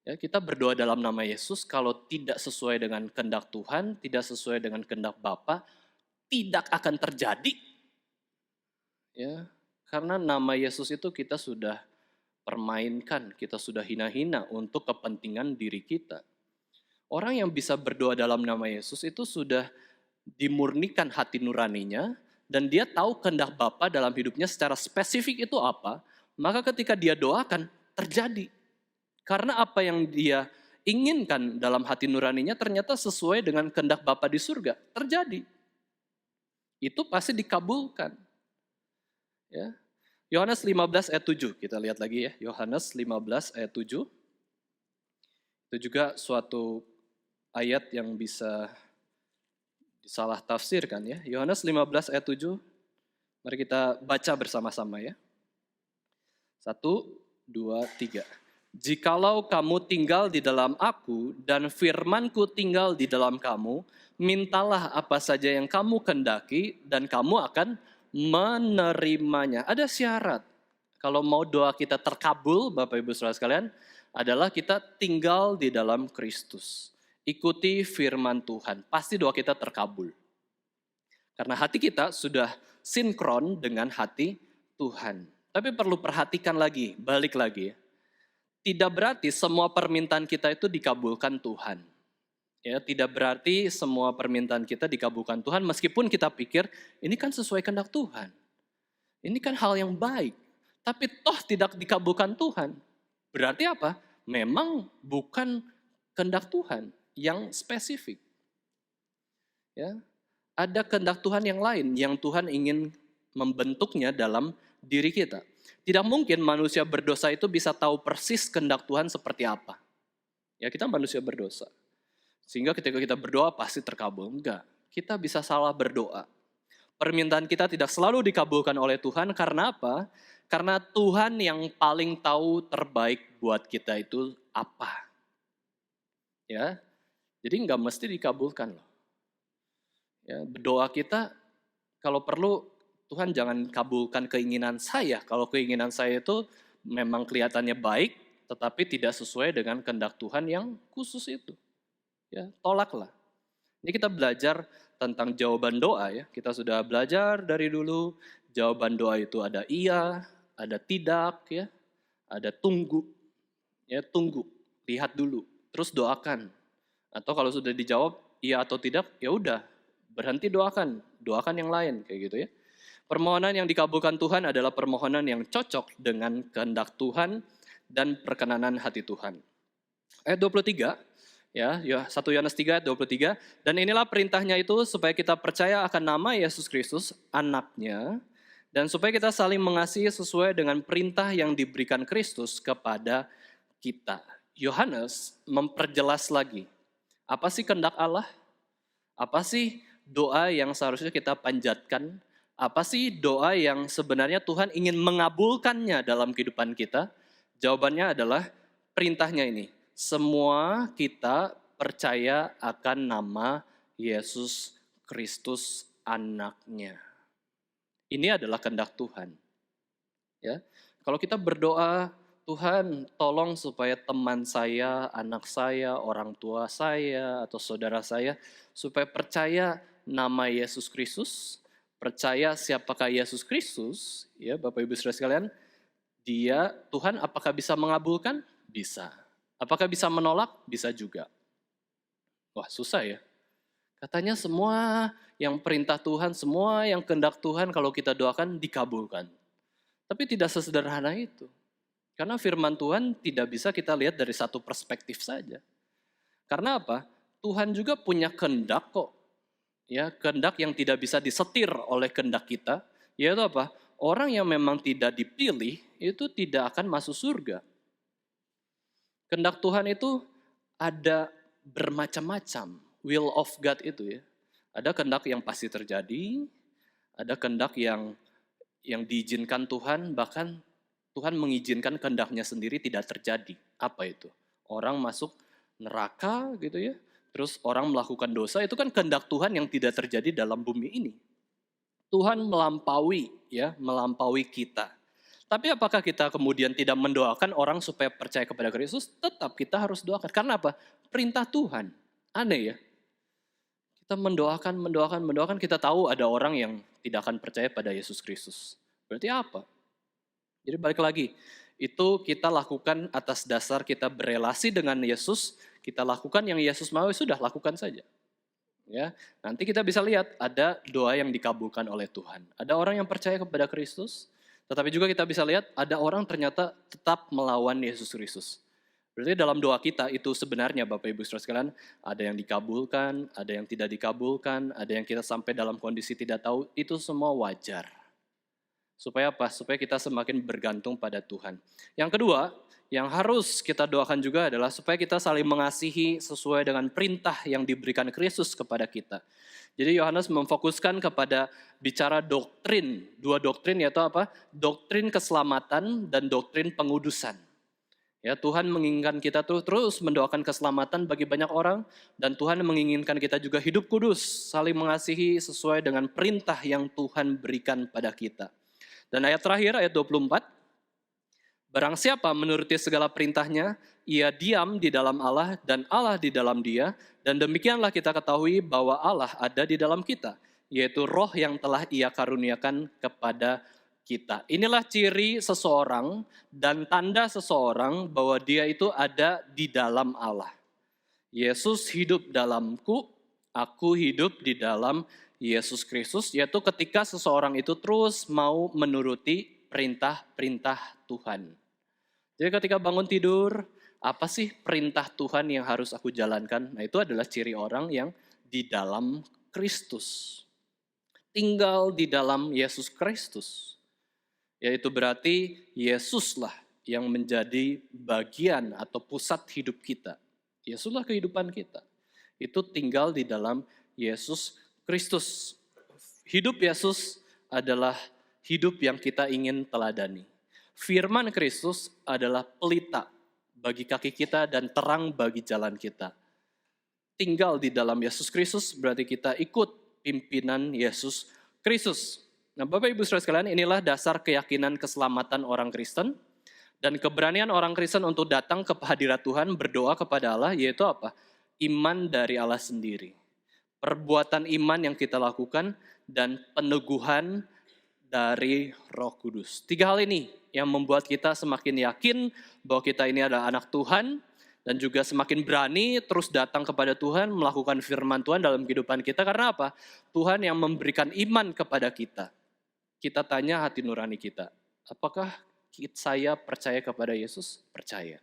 Ya, kita berdoa dalam nama Yesus kalau tidak sesuai dengan kehendak Tuhan, tidak sesuai dengan kehendak Bapa, tidak akan terjadi. Ya, karena nama Yesus itu kita sudah permainkan, kita sudah hina-hina untuk kepentingan diri kita. Orang yang bisa berdoa dalam nama Yesus itu sudah dimurnikan hati nuraninya, dan dia tahu kehendak Bapa dalam hidupnya secara spesifik itu apa, maka ketika dia doakan, terjadi. Karena apa yang dia inginkan dalam hati nuraninya ternyata sesuai dengan kehendak Bapa di surga, terjadi. Itu pasti dikabulkan. Ya. Yohanes 15 ayat 7, kita lihat lagi ya. Yohanes 15 ayat 7. Itu juga suatu ayat yang bisa disalah tafsirkan ya. Yohanes 15 ayat 7. Mari kita baca bersama-sama ya. 1, 2, 3. Jikalau kamu tinggal di dalam aku dan firmanku tinggal di dalam kamu, mintalah apa saja yang kamu kehendaki dan kamu akan menerimanya. Ada syarat. Kalau mau doa kita terkabul, Bapak Ibu Saudara sekalian, adalah kita tinggal di dalam Kristus. Ikuti firman Tuhan. Pasti doa kita terkabul. Karena hati kita sudah sinkron dengan hati Tuhan. Tapi perlu perhatikan lagi, balik lagi ya. Tidak berarti semua permintaan kita itu dikabulkan Tuhan. Ya, tidak berarti semua permintaan kita dikabulkan Tuhan meskipun kita pikir ini kan sesuai kehendak Tuhan. Ini kan hal yang baik. Tapi toh tidak dikabulkan Tuhan. Berarti apa? Memang bukan kehendak Tuhan yang spesifik. Ya, ada kehendak Tuhan yang lain yang Tuhan ingin membentuknya dalam diri kita. Tidak mungkin manusia berdosa itu bisa tahu persis kehendak Tuhan seperti apa. Ya, kita manusia berdosa. Sehingga ketika kita berdoa pasti terkabul. Enggak, kita bisa salah berdoa. Permintaan kita tidak selalu dikabulkan oleh Tuhan karena apa? Karena Tuhan yang paling tahu terbaik buat kita itu apa. Ya, jadi enggak mesti dikabulkan loh. Ya, berdoa kita kalau perlu Tuhan jangan kabulkan keinginan saya. Kalau keinginan saya itu memang kelihatannya baik, tetapi tidak sesuai dengan kehendak Tuhan yang khusus itu. Ya, tolaklah. Ini kita belajar tentang jawaban doa ya. Kita sudah belajar dari dulu jawaban doa itu ada iya, ada tidak ya, ada tunggu. Ya, tunggu, lihat dulu, terus doakan. Atau kalau sudah dijawab iya atau tidak, ya udah, berhenti doakan yang lain kayak gitu ya. Permohonan yang dikabulkan Tuhan adalah permohonan yang cocok dengan kehendak Tuhan dan perkenanan hati Tuhan. Ayat 23, ya 1 Yohanes 3 ayat 23, dan inilah perintahnya itu supaya kita percaya akan nama Yesus Kristus, anaknya, dan supaya kita saling mengasihi sesuai dengan perintah yang diberikan Kristus kepada kita. Yohanes memperjelas lagi, apa sih kehendak Allah? Apa sih doa yang seharusnya kita panjatkan? Apa sih doa yang sebenarnya Tuhan ingin mengabulkannya dalam kehidupan kita? Jawabannya adalah perintahnya ini. Semua kita percaya akan nama Yesus Kristus anaknya. Ini adalah kehendak Tuhan. Ya, kalau kita berdoa, Tuhan tolong supaya teman saya, anak saya, orang tua saya, atau saudara saya, supaya percaya nama Yesus Kristus, percaya siapakah Yesus Kristus, ya Bapak Ibu Saudara sekalian, dia, Tuhan apakah bisa mengabulkan? Bisa. Apakah bisa menolak? Bisa juga. Wah, susah ya. Katanya semua yang perintah Tuhan, semua yang kehendak Tuhan kalau kita doakan dikabulkan. Tapi tidak sesederhana itu. Karena firman Tuhan tidak bisa kita lihat dari satu perspektif saja. Karena apa? Tuhan juga punya kehendak kok. Ya, kehendak yang tidak bisa disetir oleh kehendak kita, yaitu apa? Orang yang memang tidak dipilih itu tidak akan masuk surga. Kehendak Tuhan itu ada bermacam-macam, will of God itu ya. Ada kehendak yang pasti terjadi, ada kehendak yang diizinkan Tuhan, bahkan Tuhan mengizinkan kehendaknya sendiri tidak terjadi. Apa itu? Orang masuk neraka gitu ya. Terus orang melakukan dosa, itu kan kehendak Tuhan yang tidak terjadi dalam bumi ini. Tuhan melampaui kita. Tapi apakah kita kemudian tidak mendoakan orang supaya percaya kepada Kristus? Tetap kita harus doakan. Karena apa? Perintah Tuhan. Aneh ya. Kita mendoakan, kita tahu ada orang yang tidak akan percaya pada Yesus Kristus. Berarti apa? Jadi balik lagi, itu kita lakukan atas dasar kita berelasi dengan Yesus, kita lakukan yang Yesus mau, sudah lakukan saja. Ya, nanti kita bisa lihat ada doa yang dikabulkan oleh Tuhan. Ada orang yang percaya kepada Kristus, tetapi juga kita bisa lihat ada orang ternyata tetap melawan Yesus Kristus. Berarti dalam doa kita itu sebenarnya Bapak Ibu Saudara sekalian, ada yang dikabulkan, ada yang tidak dikabulkan, ada yang kita sampai dalam kondisi tidak tahu, itu semua wajar. Supaya apa? Supaya kita semakin bergantung pada Tuhan. Yang kedua, yang harus kita doakan juga adalah supaya kita saling mengasihi sesuai dengan perintah yang diberikan Kristus kepada kita. Jadi Yohanes memfokuskan kepada bicara doktrin, dua doktrin yaitu apa? Doktrin keselamatan dan doktrin pengudusan. Ya, Tuhan menginginkan kita terus mendoakan keselamatan bagi banyak orang dan Tuhan menginginkan kita juga hidup kudus, saling mengasihi sesuai dengan perintah yang Tuhan berikan pada kita. Dan ayat terakhir, ayat 24, barang siapa menuruti segala perintahnya, ia diam di dalam Allah dan Allah di dalam dia, dan demikianlah kita ketahui bahwa Allah ada di dalam kita, yaitu roh yang telah ia karuniakan kepada kita. Inilah ciri seseorang dan tanda seseorang bahwa dia itu ada di dalam Allah. Yesus hidup dalamku, aku hidup di dalam Yesus Kristus, yaitu ketika seseorang itu terus mau menuruti perintah-perintah Tuhan. Jadi ketika bangun tidur, apa sih perintah Tuhan yang harus aku jalankan? Nah, itu adalah ciri orang yang di dalam Kristus. Tinggal di dalam Yesus Kristus. Yaitu berarti Yesuslah yang menjadi bagian atau pusat hidup kita. Yesuslah kehidupan kita. Itu tinggal di dalam Yesus Kristus. Hidup Yesus adalah hidup yang kita ingin teladani. Firman Kristus adalah pelita bagi kaki kita dan terang bagi jalan kita. Tinggal di dalam Yesus Kristus berarti kita ikut pimpinan Yesus Kristus. Nah, Bapak Ibu Saudara sekalian, inilah dasar keyakinan keselamatan orang Kristen dan keberanian orang Kristen untuk datang ke hadirat Tuhan berdoa kepada Allah, yaitu apa? Iman dari Allah sendiri. Perbuatan iman yang kita lakukan dan peneguhan dari Roh Kudus. 3 hal ini yang membuat kita semakin yakin bahwa kita ini adalah anak Tuhan dan juga semakin berani terus datang kepada Tuhan, melakukan firman Tuhan dalam kehidupan kita. Karena apa? Tuhan yang memberikan iman kepada kita. Kita tanya hati nurani kita, apakah saya percaya kepada Yesus? Percaya.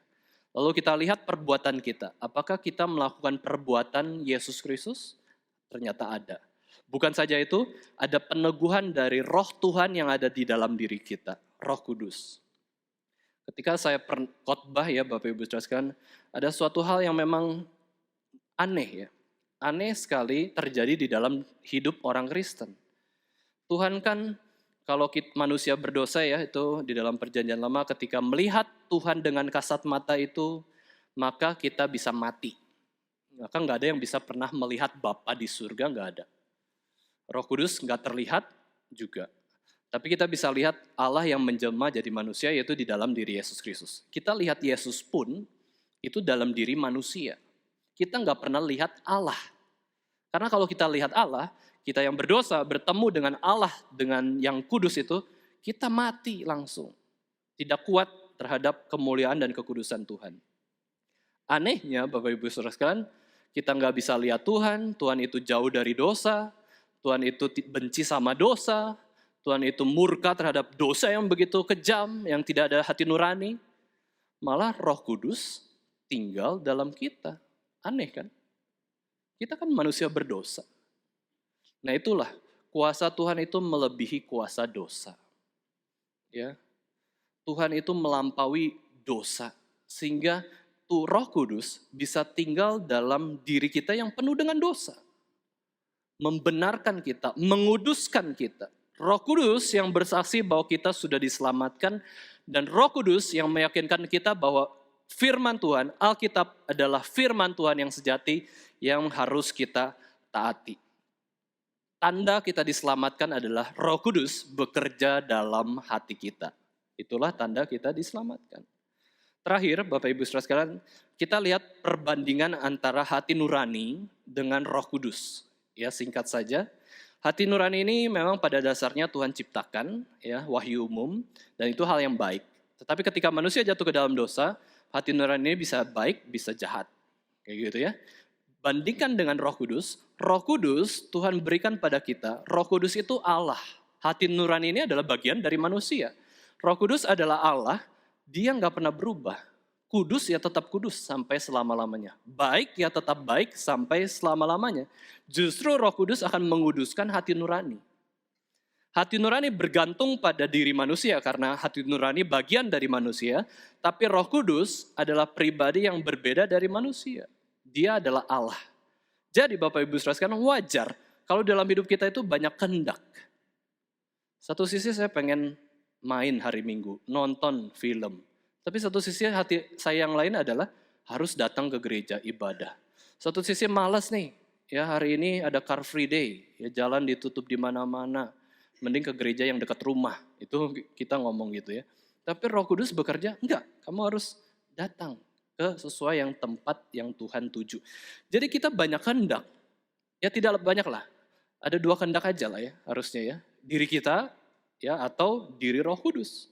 Lalu kita lihat perbuatan kita, apakah kita melakukan perbuatan Yesus Kristus? Ternyata ada. Bukan saja itu, ada peneguhan dari Roh Tuhan yang ada di dalam diri kita, Roh Kudus. Ketika saya khotbah ya Bapak Ibu Saudara sekalian, ada suatu hal yang memang aneh ya. Aneh sekali terjadi di dalam hidup orang Kristen. Tuhan kan kalau manusia berdosa ya, itu di dalam perjanjian lama ketika melihat Tuhan dengan kasat mata itu, maka kita bisa mati. Maka nggak ada yang bisa pernah melihat Bapa di surga, nggak ada. Roh Kudus nggak terlihat juga. Tapi kita bisa lihat Allah yang menjelma jadi manusia, yaitu di dalam diri Yesus Kristus. Kita lihat Yesus pun itu dalam diri manusia. Kita nggak pernah lihat Allah. Karena kalau kita lihat Allah, kita yang berdosa bertemu dengan Allah, dengan yang kudus itu, kita mati langsung. Tidak kuat terhadap kemuliaan dan kekudusan Tuhan. Anehnya Bapak Ibu Saudara sekalian, kita nggak bisa lihat Tuhan, Tuhan itu jauh dari dosa, Tuhan itu benci sama dosa, Tuhan itu murka terhadap dosa yang begitu kejam, yang tidak ada hati nurani. Malah Roh Kudus tinggal dalam kita. Aneh kan? Kita kan manusia berdosa. Nah itulah, kuasa Tuhan itu melebihi kuasa dosa. Ya, Tuhan itu melampaui dosa, sehingga Roh Kudus bisa tinggal dalam diri kita yang penuh dengan dosa. Membenarkan kita, menguduskan kita. Roh Kudus yang bersaksi bahwa kita sudah diselamatkan, dan Roh Kudus yang meyakinkan kita bahwa firman Tuhan, Alkitab adalah firman Tuhan yang sejati yang harus kita taati. Tanda kita diselamatkan adalah Roh Kudus bekerja dalam hati kita. Itulah tanda kita diselamatkan. Terakhir, Bapak Ibu Saudara sekalian, kita lihat perbandingan antara hati nurani dengan Roh Kudus. Ya, singkat saja. Hati nurani ini memang pada dasarnya Tuhan ciptakan, ya, wahyu umum, dan itu hal yang baik. Tetapi ketika manusia jatuh ke dalam dosa, hati nurani ini bisa baik, bisa jahat. Kayak gitu ya. Bandingkan dengan Roh Kudus Tuhan berikan pada kita. Roh Kudus itu Allah. Hati nurani ini adalah bagian dari manusia. Roh Kudus adalah Allah, dia nggak pernah berubah. Kudus ya tetap kudus sampai selama-lamanya. Baik ya tetap baik sampai selama-lamanya. Justru Roh Kudus akan menguduskan hati nurani. Hati nurani bergantung pada diri manusia karena hati nurani bagian dari manusia. Tapi Roh Kudus adalah pribadi yang berbeda dari manusia. Dia adalah Allah. Jadi Bapak Ibu Saudara sekalian wajar kalau dalam hidup kita itu banyak kehendak. Satu sisi saya pengen main hari Minggu, nonton film. Tapi satu sisi hati saya yang lain adalah harus datang ke gereja ibadah. Satu sisi malas nih, ya hari ini ada car free day, ya jalan ditutup di mana-mana. Mending ke gereja yang dekat rumah, itu kita ngomong gitu ya. Tapi Roh Kudus bekerja, enggak, kamu harus datang ke sesuai yang tempat yang Tuhan tuju. Jadi kita banyak kehendak, ya tidak banyak lah. Ada 2 kehendak aja lah ya harusnya ya. Diri kita ya atau diri Roh Kudus.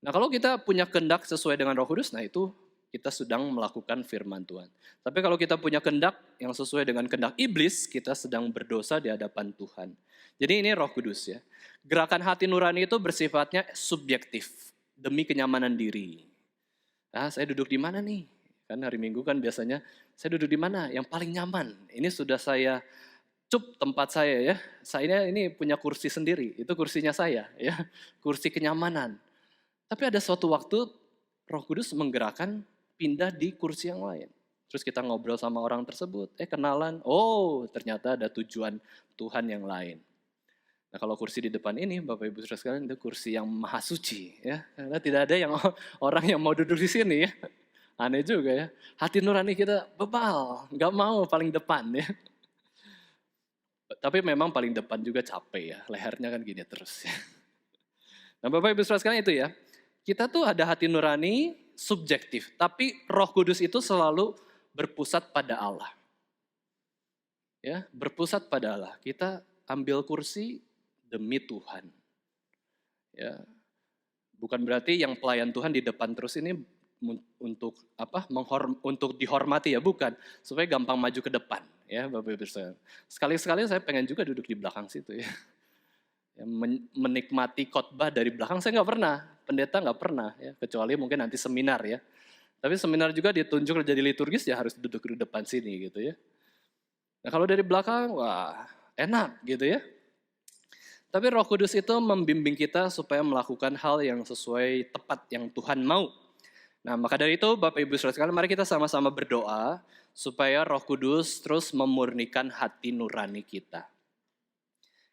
Nah kalau kita punya kehendak sesuai dengan Roh Kudus, nah itu kita sedang melakukan firman Tuhan. Tapi kalau kita punya kehendak yang sesuai dengan kehendak iblis, kita sedang berdosa di hadapan Tuhan. Jadi ini Roh Kudus ya. Gerakan hati nurani itu bersifatnya subjektif, demi kenyamanan diri. Nah saya duduk di mana nih? Kan hari Minggu kan biasanya, saya duduk di mana? Yang paling nyaman. Ini sudah saya tempat saya ya. Saya ini punya kursi sendiri, itu kursinya saya ya. Kursi kenyamanan. Tapi ada suatu waktu Roh Kudus menggerakkan pindah di kursi yang lain. Terus kita ngobrol sama orang tersebut, kenalan, oh ternyata ada tujuan Tuhan yang lain. Nah kalau kursi di depan ini Bapak Ibu Saudara sekalian itu kursi yang maha suci ya. Karena tidak ada yang orang yang mau duduk di sini ya. Aneh juga ya. Hati nurani kita bebal, nggak mau paling depan ya. Tapi memang paling depan juga capek ya, lehernya kan gini terus ya. Nah Bapak Ibu Saudara sekalian itu ya. Kita tuh ada hati nurani subjektif, tapi Roh Kudus itu selalu berpusat pada Allah. Ya, berpusat pada Allah. Kita ambil kursi demi Tuhan. Ya. Bukan berarti yang pelayan Tuhan di depan terus ini untuk apa? Untuk dihormati ya, bukan. Supaya gampang maju ke depan, ya Bapak Ibu Saudara. Sekali-sekali saya pengen juga duduk di belakang situ ya. Menikmati khotbah dari belakang saya nggak pernah, pendeta nggak pernah ya, kecuali mungkin nanti seminar ya. Tapi seminar juga ditunjuk jadi liturgis ya harus duduk di depan sini gitu ya. Nah kalau dari belakang wah enak gitu ya. Tapi Roh Kudus itu membimbing kita supaya melakukan hal yang sesuai tepat yang Tuhan mau. Nah maka dari itu Bapak Ibu Saudara sekalian mari kita sama-sama berdoa supaya Roh Kudus terus memurnikan hati nurani kita.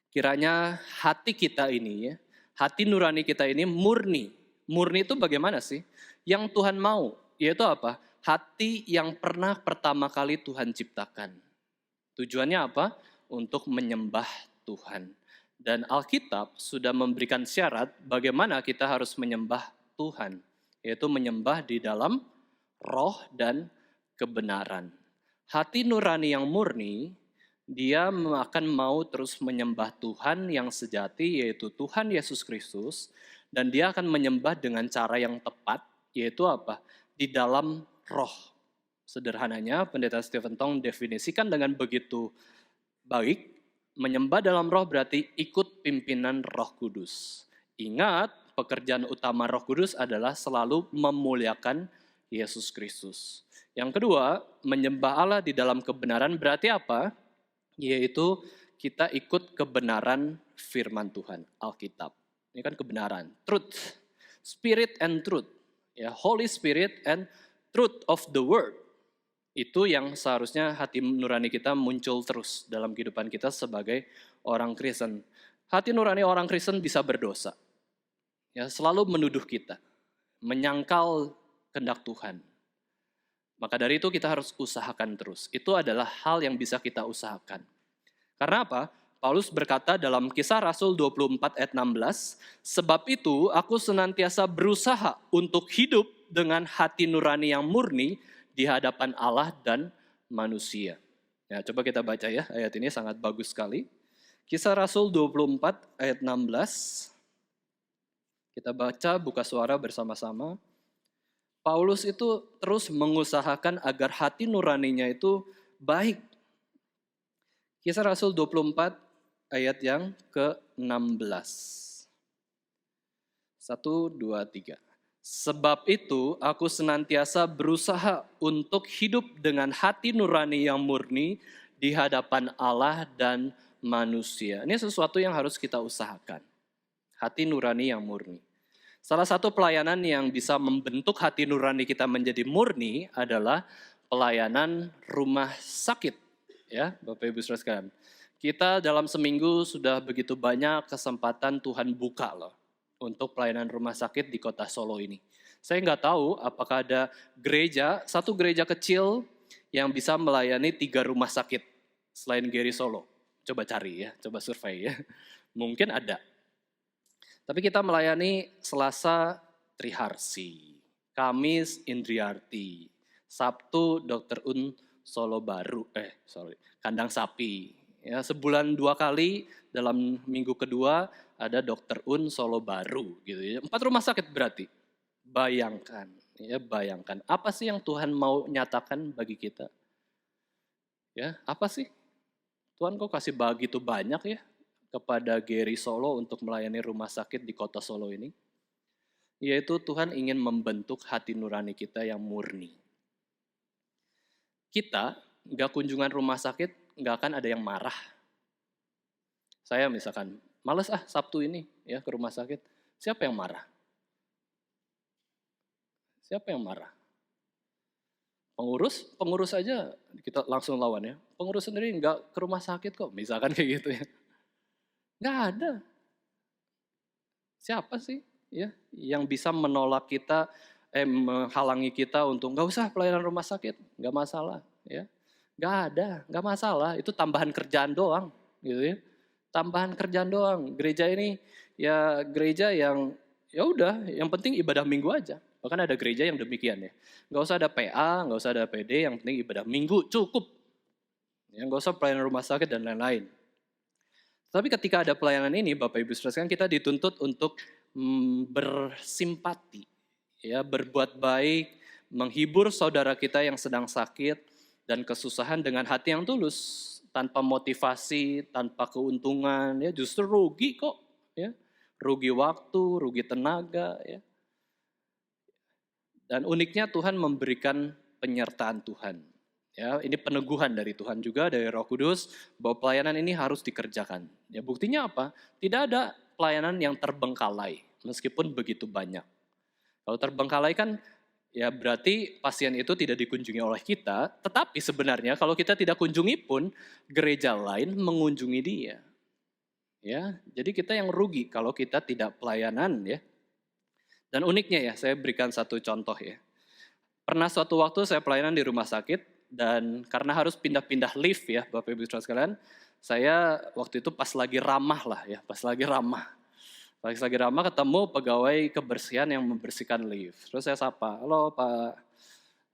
Kiranya hati kita ini ya, hati nurani kita ini murni. Murni itu bagaimana sih? Yang Tuhan mau, yaitu apa? Hati yang pernah pertama kali Tuhan ciptakan. Tujuannya apa? Untuk menyembah Tuhan. Dan Alkitab sudah memberikan syarat bagaimana kita harus menyembah Tuhan. Yaitu menyembah di dalam roh dan kebenaran. Hati nurani yang murni, dia akan mau terus menyembah Tuhan yang sejati, yaitu Tuhan Yesus Kristus. Dan dia akan menyembah dengan cara yang tepat, yaitu apa? Di dalam roh. Sederhananya, Pendeta Stephen Tong definisikan dengan begitu baik, menyembah dalam roh berarti ikut pimpinan Roh Kudus. Ingat, pekerjaan utama Roh Kudus adalah selalu memuliakan Yesus Kristus. Yang kedua, menyembah Allah di dalam kebenaran berarti apa? Yaitu kita ikut kebenaran firman Tuhan, Alkitab. Ini kan kebenaran, truth, spirit and truth. Ya, Holy Spirit and truth of the word. Itu yang seharusnya hati nurani kita muncul terus dalam kehidupan kita sebagai orang Kristen. Hati nurani orang Kristen bisa berdosa. Ya, selalu menuduh kita, menyangkal kehendak Tuhan. Maka dari itu kita harus usahakan terus. Itu adalah hal yang bisa kita usahakan. Karena apa? Paulus berkata dalam Kisah Rasul 24 ayat 16, sebab itu aku senantiasa berusaha untuk hidup dengan hati nurani yang murni di hadapan Allah dan manusia. Ya, coba kita baca ya, ayat ini sangat bagus sekali. Kisah Rasul 24 ayat 16. Kita baca, buka suara bersama-sama. Paulus itu terus mengusahakan agar hati nuraninya itu baik. Kisah Rasul 24 ayat yang ke-16. 1, 2, 3. Sebab itu aku senantiasa berusaha untuk hidup dengan hati nurani yang murni di hadapan Allah dan manusia. Ini sesuatu yang harus kita usahakan. Hati nurani yang murni. Salah satu pelayanan yang bisa membentuk hati nurani kita menjadi murni adalah pelayanan rumah sakit. Ya, Bapak Ibu Saudara sekalian. Kita dalam seminggu sudah begitu banyak kesempatan Tuhan buka loh untuk pelayanan rumah sakit di kota Solo ini. Saya nggak tahu apakah ada gereja, satu gereja kecil yang bisa melayani 3 rumah sakit selain Geri Solo. Coba cari ya, coba survei ya. Mungkin ada. Tapi kita melayani Selasa Triharsi, Kamis Indriarti, Sabtu Dr. Un Solo Baru, Kandang Sapi. Ya, sebulan 2 kali, dalam minggu kedua ada Dr. Un Solo Baru gitu ya. 4 rumah sakit berarti. Bayangkan, ya bayangkan. Apa sih yang Tuhan mau nyatakan bagi kita? Ya, apa sih? Tuhan kok kasih begitu banyak ya kepada Geri Solo untuk melayani rumah sakit di kota Solo ini? Yaitu Tuhan ingin membentuk hati nurani kita yang murni. Kita nggak kunjungan rumah sakit, nggak akan ada yang marah. Saya misalkan, males Sabtu ini ya ke rumah sakit. Siapa yang marah? Siapa yang marah? Pengurus aja kita langsung lawan ya. Pengurus sendiri nggak ke rumah sakit kok, misalkan kayak gitu ya. Nggak ada. Siapa sih ya yang bisa menolak kita, menghalangi kita untuk nggak usah pelayanan rumah sakit, nggak masalah ya. Nggak ada, nggak masalah. Itu tambahan kerjaan doang, gitu ya. Tambahan kerjaan doang. Gereja ini ya gereja yang ya udah, yang penting ibadah minggu aja. Bahkan ada gereja yang demikian ya. Nggak usah ada PA, nggak usah ada PD, yang penting ibadah minggu cukup. Ya, nggak usah pelayanan rumah sakit dan lain-lain. Tapi ketika ada pelayanan ini, Bapak Ibu Saudara sekalian, kita dituntut untuk bersimpati, ya, berbuat baik, menghibur saudara kita yang sedang sakit dan kesusahan dengan hati yang tulus, tanpa motivasi, tanpa keuntungan, ya justru rugi kok, ya, rugi waktu, rugi tenaga, ya. Dan uniknya Tuhan memberikan penyertaan Tuhan. Ya, ini peneguhan dari Tuhan juga, dari Roh Kudus, bahwa pelayanan ini harus dikerjakan. Ya, buktinya apa? Tidak ada pelayanan yang terbengkalai, meskipun begitu banyak. Kalau terbengkalai kan, ya berarti pasien itu tidak dikunjungi oleh kita, tetapi sebenarnya kalau kita tidak kunjungi pun, gereja lain mengunjungi dia. Ya, jadi kita yang rugi kalau kita tidak pelayanan ya. Dan uniknya ya, saya berikan satu contoh ya. Pernah suatu waktu saya pelayanan di rumah sakit, dan karena harus pindah-pindah lift ya Bapak Ibu Saudara sekalian, saya waktu itu pas lagi ramah lah ya, pas lagi ramah ketemu pegawai kebersihan yang membersihkan lift. Terus saya sapa, halo Pak.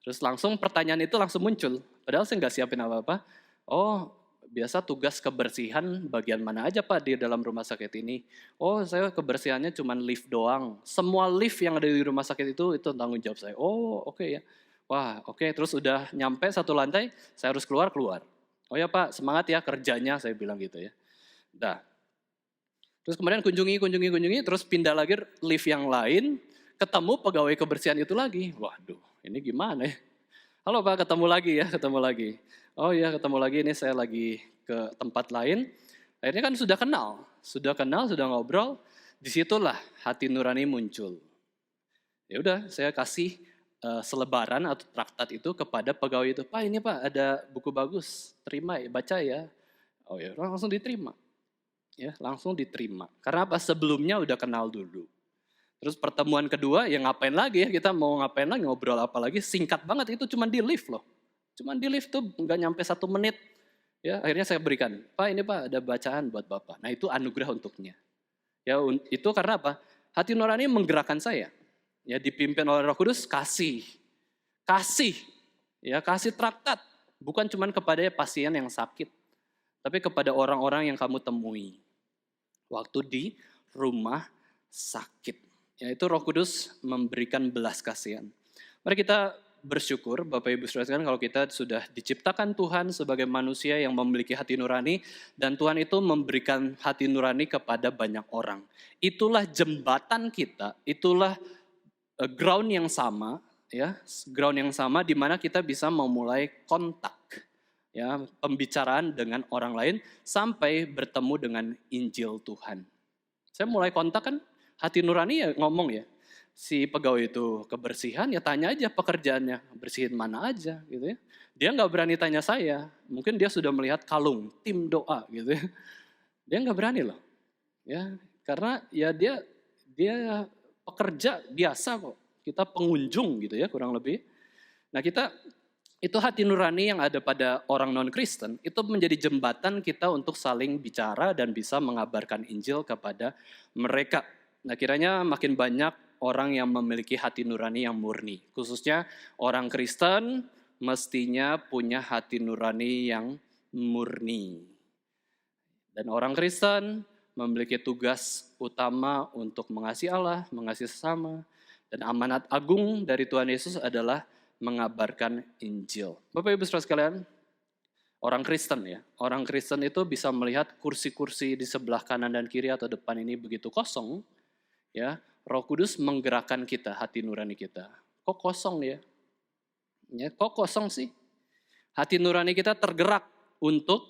Terus langsung pertanyaan itu langsung muncul, padahal saya nggak siapin apa-apa. Oh, biasa tugas kebersihan bagian mana aja Pak di dalam rumah sakit ini? Oh, saya kebersihannya cuma lift doang. Semua lift yang ada di rumah sakit itu tanggung jawab saya. Oh, oke ya. Wah, oke. Terus udah nyampe 1 lantai, saya harus keluar. Oh ya Pak, semangat ya kerjanya, saya bilang gitu ya. Nah, terus kemudian kunjungi, terus pindah lagi lift yang lain, ketemu pegawai kebersihan itu lagi. Waduh, ini gimana ya? Halo Pak, ketemu lagi. Oh iya, ketemu lagi, ini saya lagi ke tempat lain. Akhirnya kan sudah kenal, sudah ngobrol, disitulah hati nurani muncul. Ya udah, saya kasih selebaran atau traktat itu kepada pegawai itu. Pak, ini Pak ada buku bagus, terima ya, baca ya. Oh ya, langsung diterima. Ya, langsung diterima. Karena apa? Sebelumnya udah kenal dulu. Terus pertemuan kedua, ya ngapain lagi ya, kita mau ngapain lagi, ngobrol apa lagi, singkat banget itu cuma di lift loh. Cuma di lift tuh nggak nyampe 1 menit. Ya, akhirnya saya berikan, Pak ini Pak ada bacaan buat Bapak. Nah itu anugerah untuknya. Ya itu karena apa? Hati nurani menggerakkan saya. Ya dipimpin oleh Roh Kudus, kasih. Kasih. Ya kasih traktat. Bukan cuma kepada pasien yang sakit. Tapi kepada orang-orang yang kamu temui. Waktu di rumah sakit. Yaitu Roh Kudus memberikan belas kasihan. Mari kita bersyukur Bapak Ibu Saudara sekalian kalau kita sudah diciptakan Tuhan sebagai manusia yang memiliki hati nurani dan Tuhan itu memberikan hati nurani kepada banyak orang. Itulah jembatan kita, itulah ground yang sama ya, ground yang sama di mana kita bisa memulai kontak ya, pembicaraan dengan orang lain sampai bertemu dengan Injil Tuhan. Saya mulai kontak kan, hati nurani ya ngomong ya. Si pegawai itu kebersihan ya tanya aja pekerjaannya, bersihin mana aja gitu ya. Dia nggak berani tanya saya, mungkin dia sudah melihat kalung tim doa gitu ya. Dia nggak berani loh, ya karena ya dia pekerja biasa kok. Kita pengunjung gitu ya kurang lebih. Nah kita itu hati nurani yang ada pada orang non-Kristen, itu menjadi jembatan kita untuk saling bicara dan bisa mengabarkan Injil kepada mereka. Nah kiranya makin banyak orang yang memiliki hati nurani yang murni. Khususnya orang Kristen mestinya punya hati nurani yang murni. Dan orang Kristen memiliki tugas utama untuk mengasihi Allah, mengasihi sesama. Dan amanat agung dari Tuhan Yesus adalah mengabarkan Injil. Bapak Ibu Saudara sekalian, orang Kristen ya, orang Kristen itu bisa melihat kursi-kursi di sebelah kanan dan kiri atau depan ini begitu kosong, ya, Roh Kudus menggerakkan kita, hati nurani kita. Kok kosong ya? Ya, kok kosong sih? Hati nurani kita tergerak untuk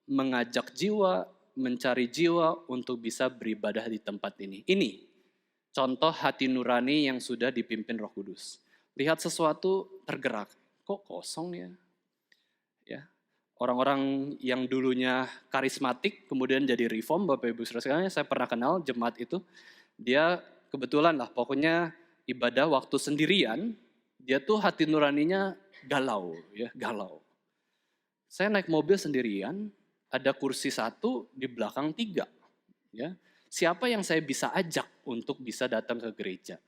mengajak jiwa, mencari jiwa untuk bisa beribadah di tempat ini. Ini contoh hati nurani yang sudah dipimpin Roh Kudus. Lihat sesuatu tergerak, kok kosong ya? Ya, orang-orang yang dulunya karismatik kemudian jadi reform, Bapak Ibu Saudara sekalian, saya pernah kenal jemaat itu. Dia kebetulan lah, pokoknya ibadah waktu sendirian, dia tuh hati nuraninya galau, ya galau. Saya naik mobil sendirian, ada kursi 1, di belakang 3. Ya, siapa yang saya bisa ajak untuk bisa datang ke gereja?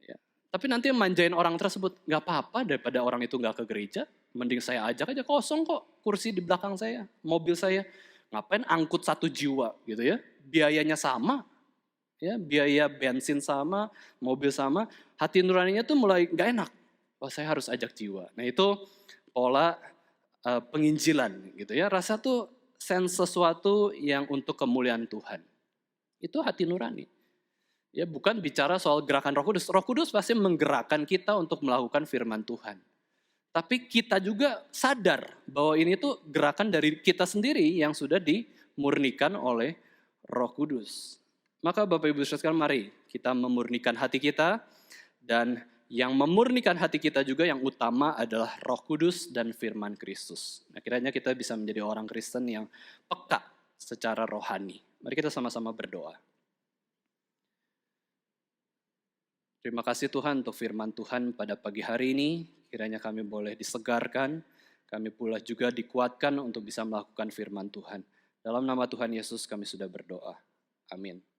Ya. Tapi nanti manjain orang tersebut, nggak apa-apa daripada orang itu nggak ke gereja, mending saya ajak aja, kosong kok kursi di belakang saya, mobil saya. Ngapain angkut 1 jiwa gitu ya, biayanya sama. Ya, biaya bensin sama, mobil sama, hati nuraninya tuh mulai gak enak. Wah saya harus ajak jiwa. Nah itu pola penginjilan gitu ya. Rasa tuh sense sesuatu yang untuk kemuliaan Tuhan. Itu hati nurani. Ya bukan bicara soal gerakan Roh Kudus. Roh Kudus pasti menggerakkan kita untuk melakukan firman Tuhan. Tapi kita juga sadar bahwa ini tuh gerakan dari kita sendiri yang sudah dimurnikan oleh Roh Kudus. Maka Bapak Ibu Saudara sekalian, mari kita memurnikan hati kita, dan yang memurnikan hati kita juga yang utama adalah Roh Kudus dan firman Kristus. Nah, kiranya kita bisa menjadi orang Kristen yang peka secara rohani. Mari kita sama-sama berdoa. Terima kasih Tuhan untuk firman Tuhan pada pagi hari ini. Kiranya kami boleh disegarkan, kami pula juga dikuatkan untuk bisa melakukan firman Tuhan. Dalam nama Tuhan Yesus kami sudah berdoa. Amin.